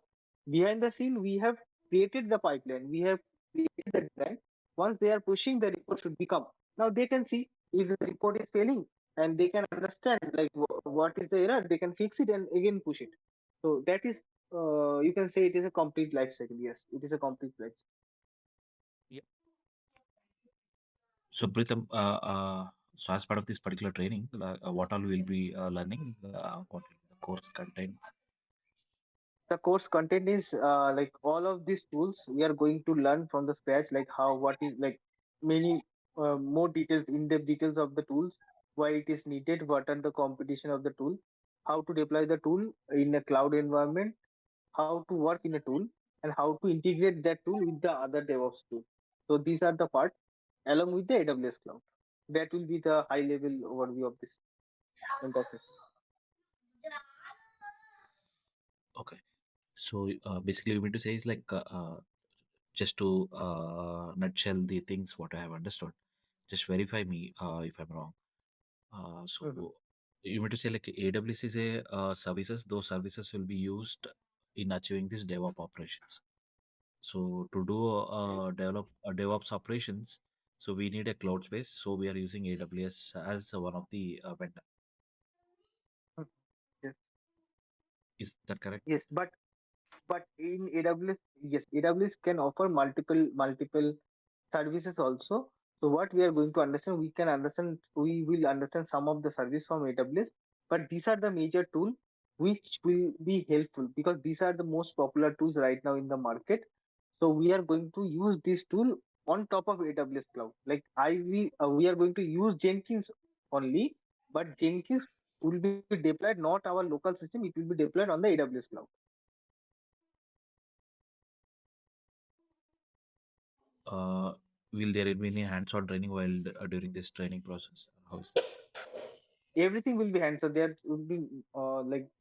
behind the scene we have created the pipeline. We have created the design. Once they are pushing, the report should become. Now they can see if the report is failing, and they can understand like what is the error. They can fix it and again push it. So that is you can say it is a complete life cycle. Yes, it is a complete life cycle. Yeah. So Pritham, so as part of this particular training, what all will be learning? What will the course contain? The course content is like all of these tools we are going to learn from the scratch, like how, what is like many more details, in-depth details of the tools, why it is needed, what are the competition of the tool, how to deploy the tool in a cloud environment, how to work in a tool, and how to integrate that tool with the other DevOps tool. So these are the parts along with the AWS cloud. That will be the high level overview of this entire session. Okay. So basically, we mean to say is like just to nutshell the things what I have understood. Just verify me if I'm wrong. Mhm. So you mean to say like AWS is a services. Those services will be used in achieving this DevOps operations. So to do develop DevOps operations, so we need a cloud space. So we are using AWS as one of the vendor. Mhm. Yes, Is that correct? yes, but in AWS, yes, AWS can offer multiple services also. So what we are going to understand, we will understand some of the service from AWS, but these are the major tool which will be helpful because these are the most popular tools right now in the market. So we are going to use this tool on top of AWS cloud. Like we are going to use Jenkins only, but Jenkins will be deployed not our local system. It will be deployed on the AWS cloud. Uh, will there be any hands-on training while during this training process? How is that? Everything will be hands on. There will be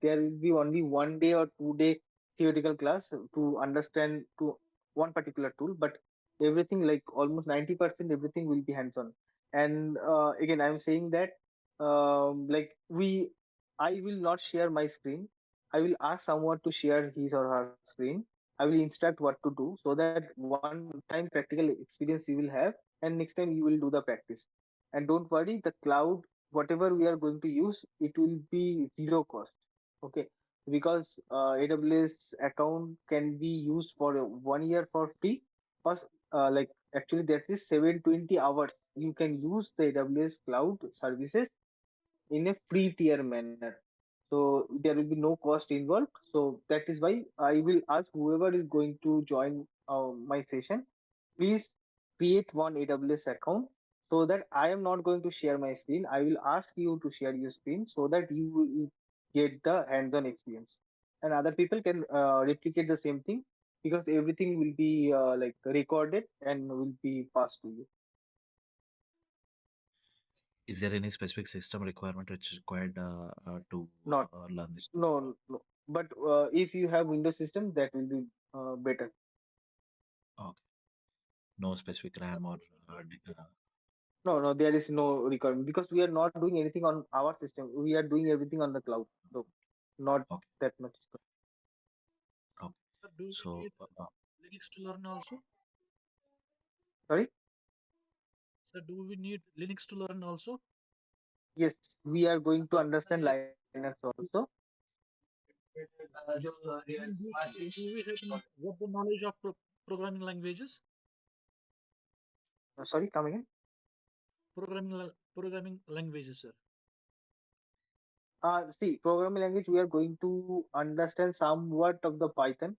there will be only 1 day or 2 day theoretical class to understand to one particular tool, but everything like almost 90% everything will be hands on. And again, I'm saying that like we I will not share my screen. I will ask someone to share his or her screen. I will instruct what to do so that one time practical experience you will have, and next time you will do the practice. And don't worry, the cloud, whatever we are going to use, it will be zero cost. Okay, because AWS account can be used for 1 year for free, or like actually that is 720 hours. You can use the AWS cloud services in a free tier manner. So there will be no cost involved. So that is why I will ask whoever is going to join my session, please create one AWS account so that I am not going to share my screen. I will ask you to share your screen so that you will get the hands-on experience. And other people can replicate the same thing because everything will be like recorded and will be passed to you. Is there any specific system requirement which is required to Not learn this? no no. But if you have Windows system, that will be better. Okay. No specific RAM or No, no, there is no requirement because we are not doing anything on our system. We are doing everything on the cloud. So not okay. that much. Okay. Sir, do we So need Linux to learn also? Sorry? Sir, do we need Linux to learn also? Yes, we are going to Sir, understand Linux also. do we have what the knowledge of programming languages? Sorry, come again. Programming languages, sir. See, programming language, we are going to understand somewhat of the Python,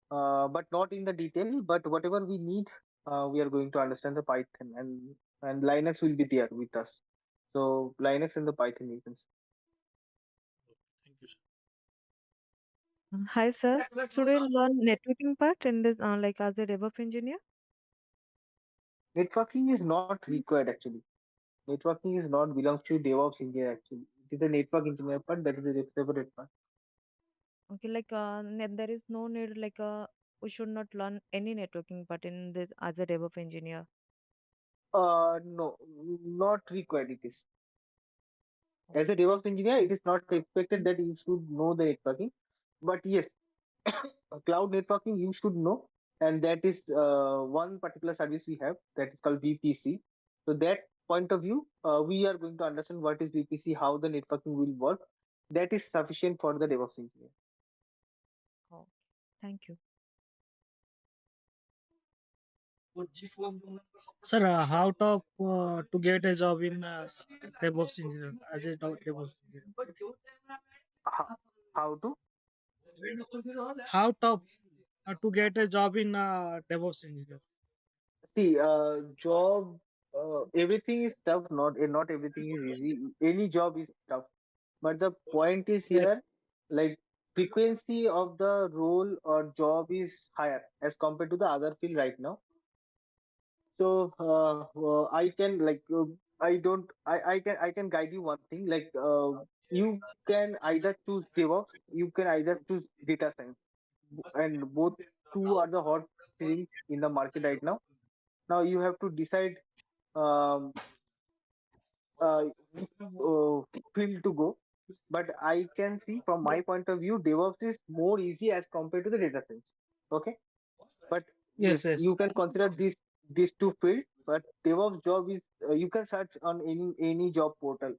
but not in the detail. But whatever we need, we are going to understand the Python, and Linux will be there with us. So Linux and the Python you can see. Thank you, sir. Hi, sir. Should we learn networking part in this, like as a DevOps engineer? Networking is not required actually. Networking is not belongs to DevOps engineer actually. It is the network engineer part that is a separate part. Okay, like there is no need, like we should not learn any networking part in this as a DevOps engineer. No, not required. It is as a Okay. DevOps engineer, it is not expected that you should know the networking. But yes, cloud networking you should know, and that is one particular service we have that is called VPC. So that point of view, we are going to understand what is VPC, how the networking will work. That is sufficient for the DevOps engineer. Oh, thank you. Sir, how to get a job in DevOps engineer as a DevOps engineer? How to? How tough to get a job in DevOps engineer? See, job, everything is tough. Not everything is easy. Any job is tough. But the point is Yes, here, like frequency of the role or job is higher as compared to the other field right now. So I can I can guide you one thing. Like you can either choose DevOps, you can either choose data science, and both two are the hot things in the market right now. Now you have to decide um, which field to go. But I can see from my point of view, DevOps is more easy as compared to the data science. Okay, but yes, yes, yes. you can consider these two fields. But DevOps job is you can search on any job portal,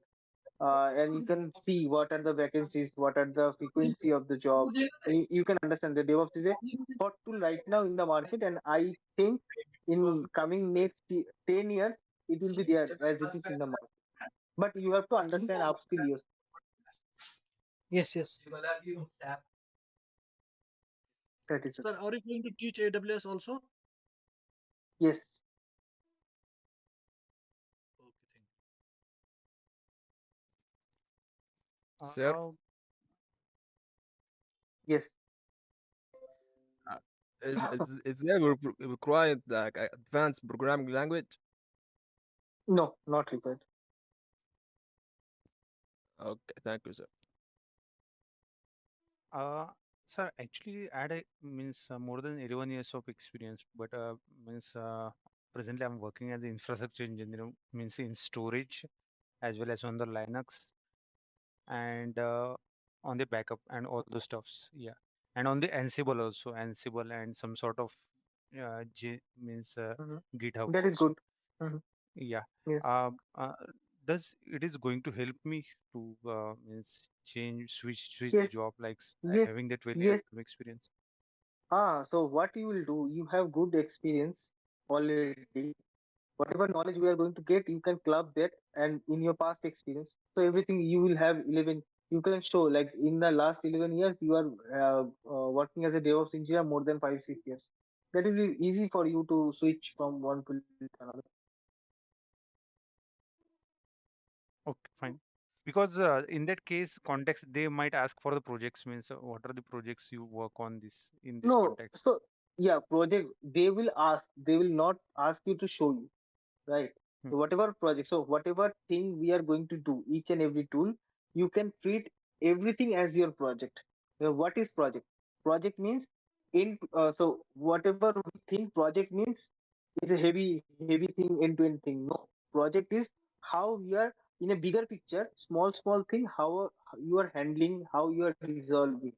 and you can see what are the vacancies, what are the frequency of the job, and you can understand that DevOps is a hot tool right now in the market, and I think in coming next 10 years it will be there as it is in the market. But you have to understand upskill yourself. Yes, yes. That is it. Sir, are you going to teach AWS also? Yes, Okay, thank Sir, Uh, yes, uh, is there required like advanced programming language? no, not required. Okay, thank you, sir. uh, Sir, actually, I had means more than 11 years of experience, but means presently I'm working as an infrastructure engineer, means in storage as well as on the Linux and on the backup and all those stuffs. Yeah, and on the Ansible also, Ansible and some sort of means Mhm. GitHub That is also. good. Mhm. Yeah. Yes, Uh, uh, does it is going to help me to means switch the yes, job like yes, having that very yes. experience? So what you will do, you have good experience already. Whatever knowledge we are going to get, you can club that and in your past experience. So everything you will have 11, you can show like in the last 11 years, you are working as a DevOps engineer more than 5, 6 years. That will be easy for you to switch from one field to another. Okay, fine. Because in that case, context, they might ask for the projects, means what are the projects you work on this in this No, context? so yeah, project, they will not ask you to show you. Right. Hmm. So whatever project, so whatever thing we are going to do, each and every tool, you can treat everything as your project. What is project? Project means so whatever we think project means is a heavy thing, end-to-end thing. No, project is how we are in a bigger picture, small thing, how you are handling, how you are resolving.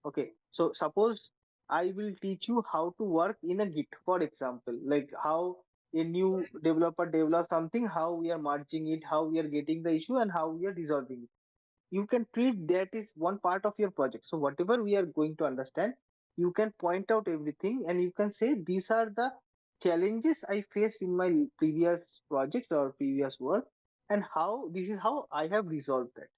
Okay, so suppose I will teach you how to work in a Git, for example, like how a new developer develops something, how we are merging it, how we are getting the issue, and how we are resolving it. You can treat that is one part of your project. So whatever we are going to understand, you can point out everything and you can say these are the challenges I faced in my previous projects or previous work, and how this is how I have resolved that.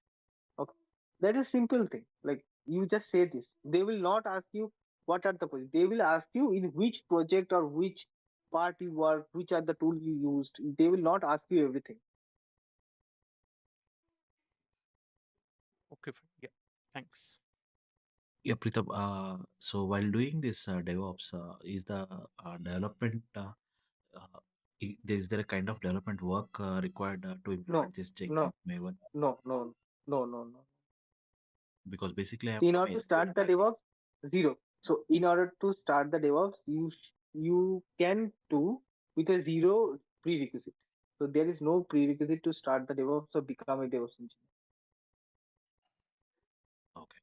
Okay. That is simple thing. Like you just say this. They will not ask you what are the projects. They will ask you in which project or which part you work, which are the tools you used. They will not ask you everything. Okay, fine. Yeah, thanks. Yeah, Pritam. So while doing this DevOps, is the development uh, is there a kind of development work required to No, implement this no, Jenkins Maven? no. Because basically I'm In from order to SQL start the backend. DevOps, zero. So in order to start the DevOps, you can do with a zero prerequisite. So there is no prerequisite to start the DevOps or become a DevOps engineer. Okay.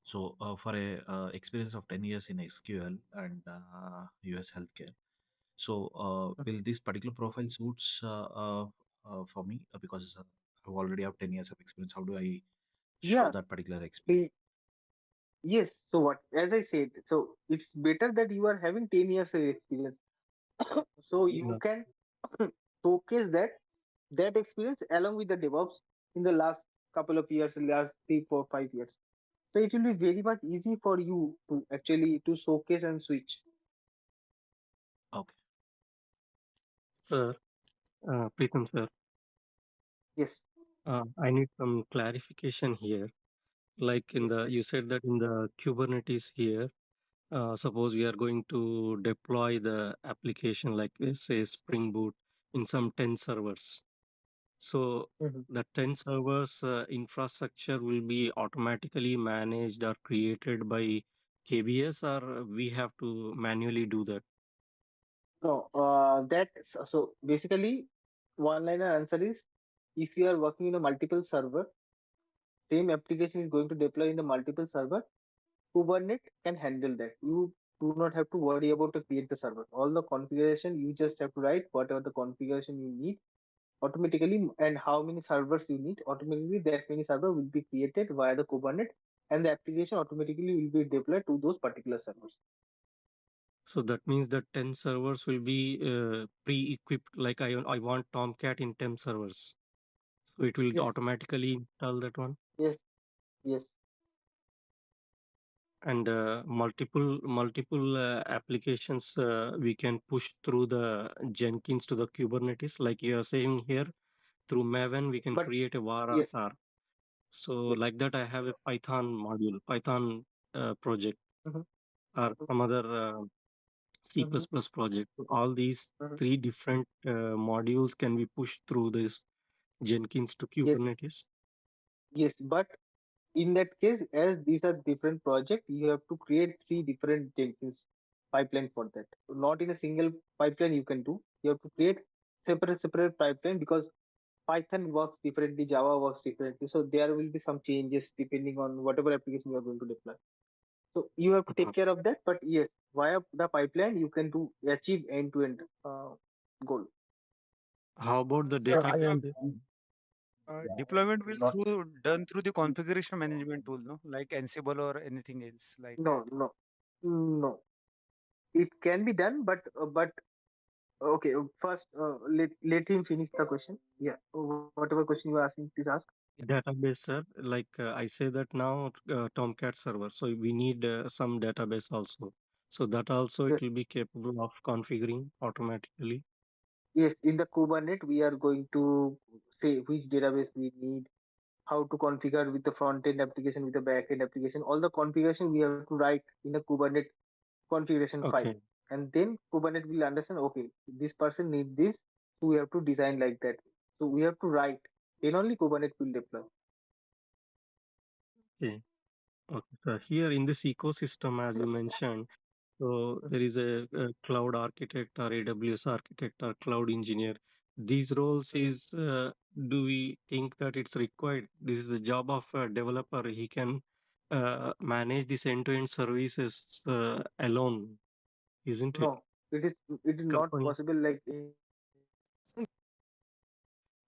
So for a experience of 10 years in SQL and US healthcare, so will this particular profile suits for me? Because I already have 10 years of experience. How do I show Yeah. that particular experience? the- Yes. So what? As I said, so it's better that you are having 10 years of experience. So you Yeah. can showcase that experience along with the DevOps in the last couple of years, last 3, 4, 5 years. So it will be very much easy for you to actually to showcase and switch. Okay. Sir, Preetham sir, Yes, I need some clarification here. Like in yes, the, please. you said that in the Kubernetes here, suppose we are going to deploy the application like say Spring Boot in some 10 servers. So Mhm. the 10 servers infrastructure will be automatically managed or created by KBS, or we have to manually do that? No, that so basically one liner answer is if you are working in a multiple server, same application is going to deploy in the multiple server. Kubernetes can handle that. You do not have to worry about to create the server. All the configuration you just have to write whatever the configuration you need automatically and how many servers you need. Automatically that many server will be created via the Kubernetes and the application automatically will be deployed to those particular servers. So that means that 10 servers will be pre-equipped. Like I want Tomcat in 10 servers. So it will Yes, automatically install that one. yes, yes, And multiple applications we can push through the Jenkins to the Kubernetes. Like you are saying here, through Maven, we can but create a var yes, R. So yes. like that, I have a Python module, Python project, Mhm, or mhm, some other C++ mhm, project. So all these mhm. three different modules can be pushed through this Jenkins to Yes, Kubernetes. yes, but in that case, as these are different projects, you have to create three different Jenkins pipeline for that. Not in a single pipeline you can do. You have to create separate pipeline because Python works differently, Java works differently. So there will be some changes depending on whatever application you are going to deploy. So you have to take Mhm. care of that. But yes, via the pipeline, you can do achieve end-to-end goal. How about the Sir, I database? understand. deployment will through done through the configuration management tool, no? Like Ansible or anything else like that. No, no, no. It can be done, but okay. First, let him finish the question. Yeah, whatever question you are asking, please ask. Database, sir. Like I say that now, Tomcat server. So we need some database also. So that also it Yes, will be capable of configuring automatically. yes. In the Kubernetes, we are going to say which database we need, how to configure with the front end application, with the back end application. All the configuration we have to write in a Kubernetes configuration file. Okay. And then Kubernetes will understand, okay, this person needs this, so we have to design like that. So we have to write. Then only Kubernetes will deploy. Okay. Okay. So here in this ecosystem, as you mentioned, so there is a cloud architect or AWS architect or cloud engineer. These roles Mhm. is, do we think that it's required? This is the job of a developer. He can manage this end-to-end services alone, isn't it? No, it is not Company. possible like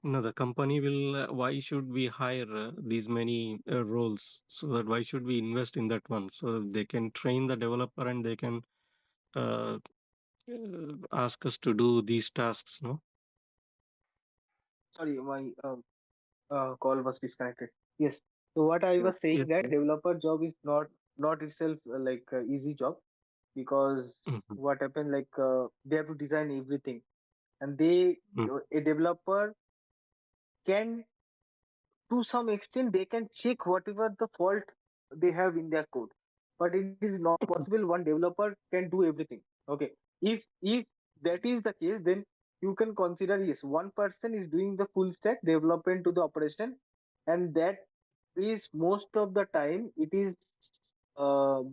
No, the company will. Why should we hire these many roles? So that why should we invest in that one? So they can train the developer and they can uh, ask us to do these tasks. No. sorry, my call was disconnected. Yes. So what I was Yes. saying that developer job is not itself like easy job because Mhm. what happened like they have to design everything and they Mm. a developer can to some extent they can check whatever the fault they have in their code but it is not possible one developer can do everything. Okay, if that is the case then you can consider yes one person is doing the full stack development to the operation and that is most of the time it is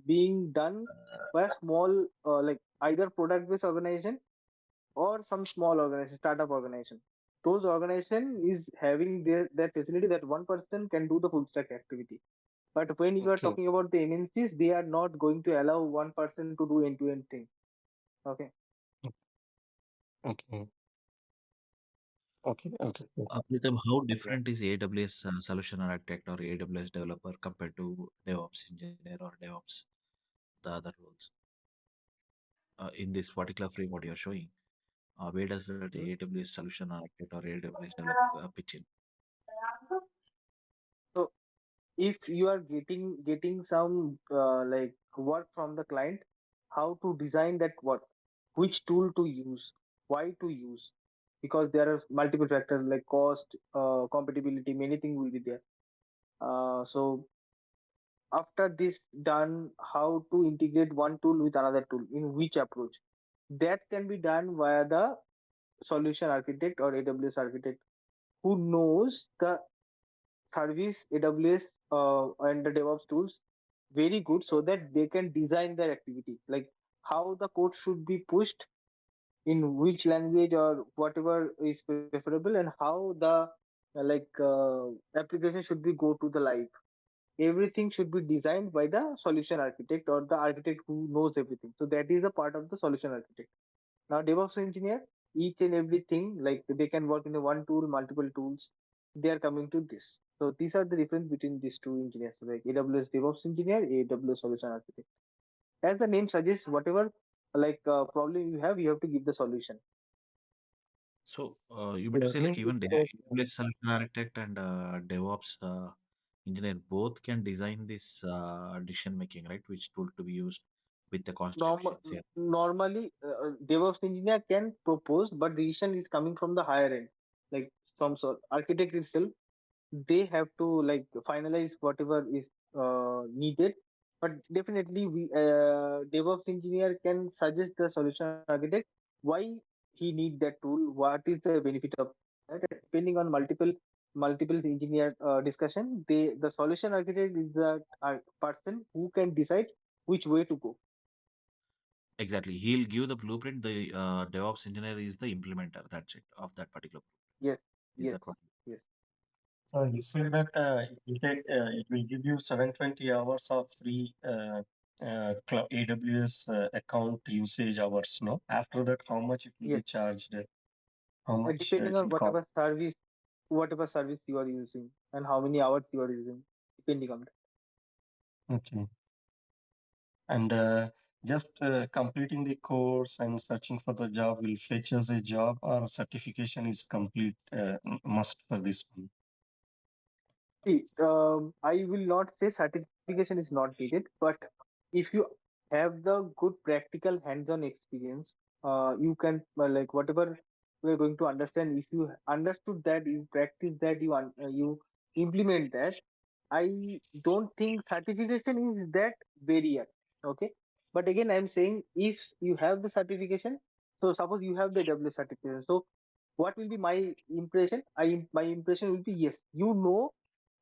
being done by a small like either product based organization or some small organization, startup organization. Those organization is having their facility that one person can do the full stack activity. But when you are Okay. talking about the MNCs, they are not going to allow one person to do end-to-end thing. Okay. Okay. Okay. Okay. Pritham, how different is AWS solution architect or AWS developer compared to DevOps engineer or DevOps, the other roles in this particular frame what you're showing? Where does that Hmm? AWS solution architect or AWS developer pitch in? So if you are getting some like work from the client, how to design that work, which tool to use, why to use, because there are multiple factors like cost, compatibility, many things will be there. So after this done, how to integrate one tool with another tool, in which approach, that can be done via the solution architect or AWS architect, who knows the service AWS and the DevOps tools very good, so that they can design their activity, like how the code should be pushed in which language or whatever is preferable, and how the application should be go to the live. Everything should be designed by the solution architect or the architect who knows everything. So that is a part of the solution architect. Now DevOps engineer, each and everything, like they can work in the one tool, multiple tools. They are coming to this. So these are the difference between these two engineers, like AWS DevOps engineer, AWS solution architect. As the name suggests, whatever problem you have to give the solution. So you meant to Yeah, say like thank you even so AWS solution architect and DevOps engineer both can design this decision making, right? Which tool to be used with the cost Normal, efficiency. normally, DevOps engineer can propose, but decision is coming from the higher end, like some sort architect itself. They have to like finalize whatever is needed. But definitely, we DevOps engineer can suggest the solution architect why he need that tool, what is the benefit of that. Depending on multiple engineer discussion, the solution architect is the person who can decide which way to go. Exactly. He'll give the blueprint. The DevOps engineer is the implementer. That's it of that particular Yes, blueprint. Is yes, that what? yes. So you said that it will give you 720 hours of free AWS account usage hours. No, after that, how much it will be Yes, charged? How much depending it on will cost? whatever service you are using and how many hours you are using, depending on that. Okay, and just completing the course and searching for the job will fetch us a job, or certification is complete must for this one. See, I will not say certification is not needed, but if you have the good practical hands-on experience, you can whatever we are going to understand. If you understood that, you practice that, you implement that. I don't think certification is that barrier. Okay, but again, I'm saying if you have the certification, so suppose you have the AWS certification, so what will be my impression? My impression will be yes, you know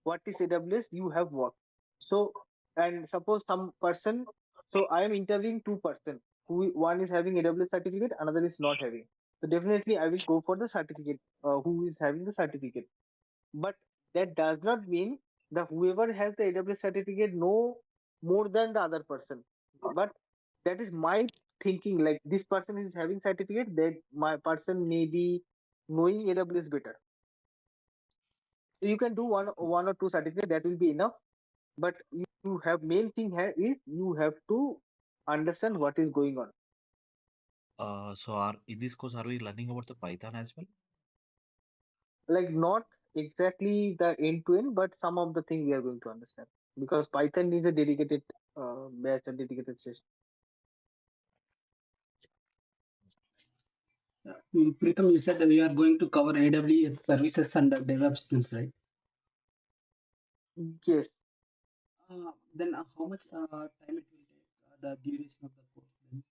what is AWS, you have worked. So, and suppose some person, so I am interviewing two-person, who one is having AWS certificate, another is not having. So definitely I will go for the certificate, who is having the certificate. But that does not mean that whoever has the AWS certificate know more than the other person. But that is my thinking. Like this person is having certificate, that my person may be knowing AWS better. So you can do one or two certificate, that will be enough. But you have main thing here is you have to understand what is going on. So are in this course are we learning about the Python as well? Like not exactly the end to end, but some of the thing we are going to understand, because Python is a dedicated batch and dedicated session. Pritam, you said we are going to cover AWS services and DevOps tools, right? Yes, Then how much time it will take, the duration of the course? Then?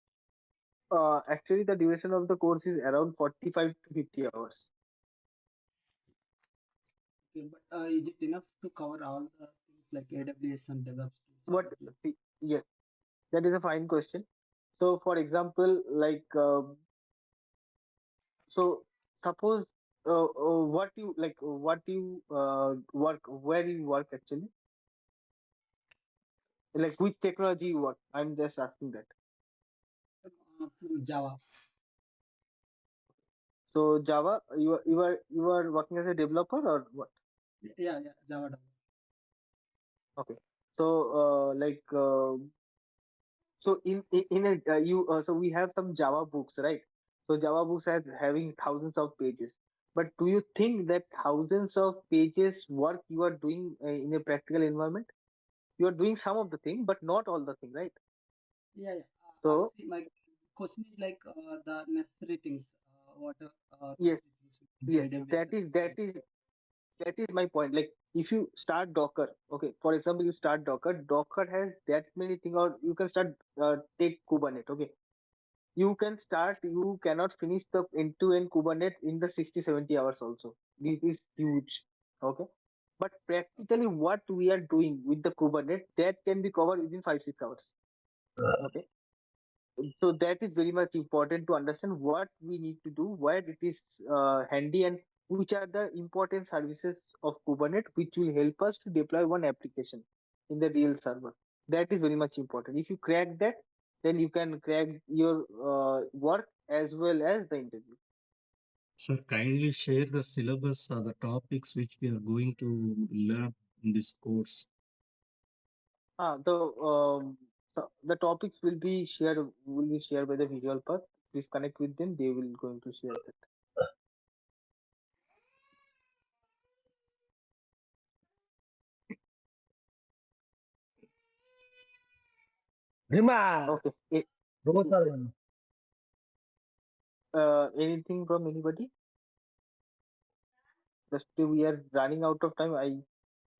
actually the duration of the course is around 45 to 50 hours. Okay, but is it enough to cover all the things like AWS and DevOps tools, or But it will? see, yes, that is a fine question. So for example, so suppose what you work, where you work actually, like which technology you work. I'm just asking that. From Java. So Java, you are working as a developer or what? Yeah, Java. Okay. So so in a you so we have some Java books, right? So Java books are having thousands of pages. But do you think that thousands of pages work you are doing in a practical environment? You are doing some of the thing, but not all the thing, right? Yeah, yeah. So See, my question is like the necessary things. What are yes, necessary things in the yes, AWS? that is my point. Like if you start Docker, okay, for example, you start Docker. Docker has that many things, or you can start take Kubernetes. Okay, you can start. You cannot finish the end-to-end Kubernetes in the 60-70 hours. Also, this is huge. Okay, but practically what we are doing with the Kubernetes that can be covered within 5-6 hours. Okay, so that is very much important to understand what we need to do, where it is handy, and which are the important services of Kubernetes which will help us to deploy one application in the real server. That is very much important. If you crack that, then you can crack your work as well as the interview. Sir, kindly share the syllabus or the topics which we are going to learn in this course. The topics will be shared by the Visualpath. Please connect with them. They will going to share that. Rima, Okay. Anything from anybody? Just we are running out of time. I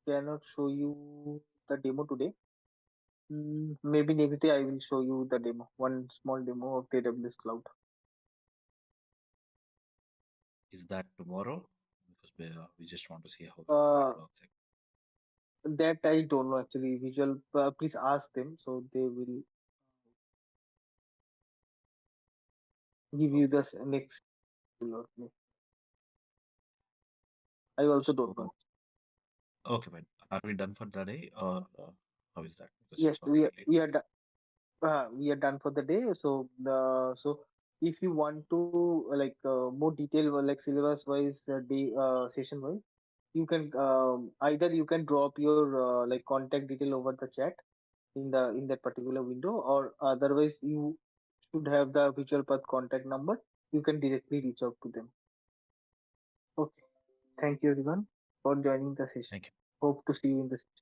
cannot show you the demo today. Maybe next day I will show you the demo. One small demo of the AWS Cloud. Is that tomorrow? Because we just want to see how Uh, it works. that I don't know actually. Visual. Please ask them, so they will give you Okay. the next. I also don't So, know. okay, fine. Are we done for the day, or how is that? Because Yes, it's already late. we are done for the day. So if you want to more detail like syllabus wise day session wise, you can either you can drop your contact detail over the chat in that particular window, or otherwise you should have the Visual Path contact number. You can directly reach out to them. Okay. Thank you everyone for joining the session. Thank you. Hope to see you in the session.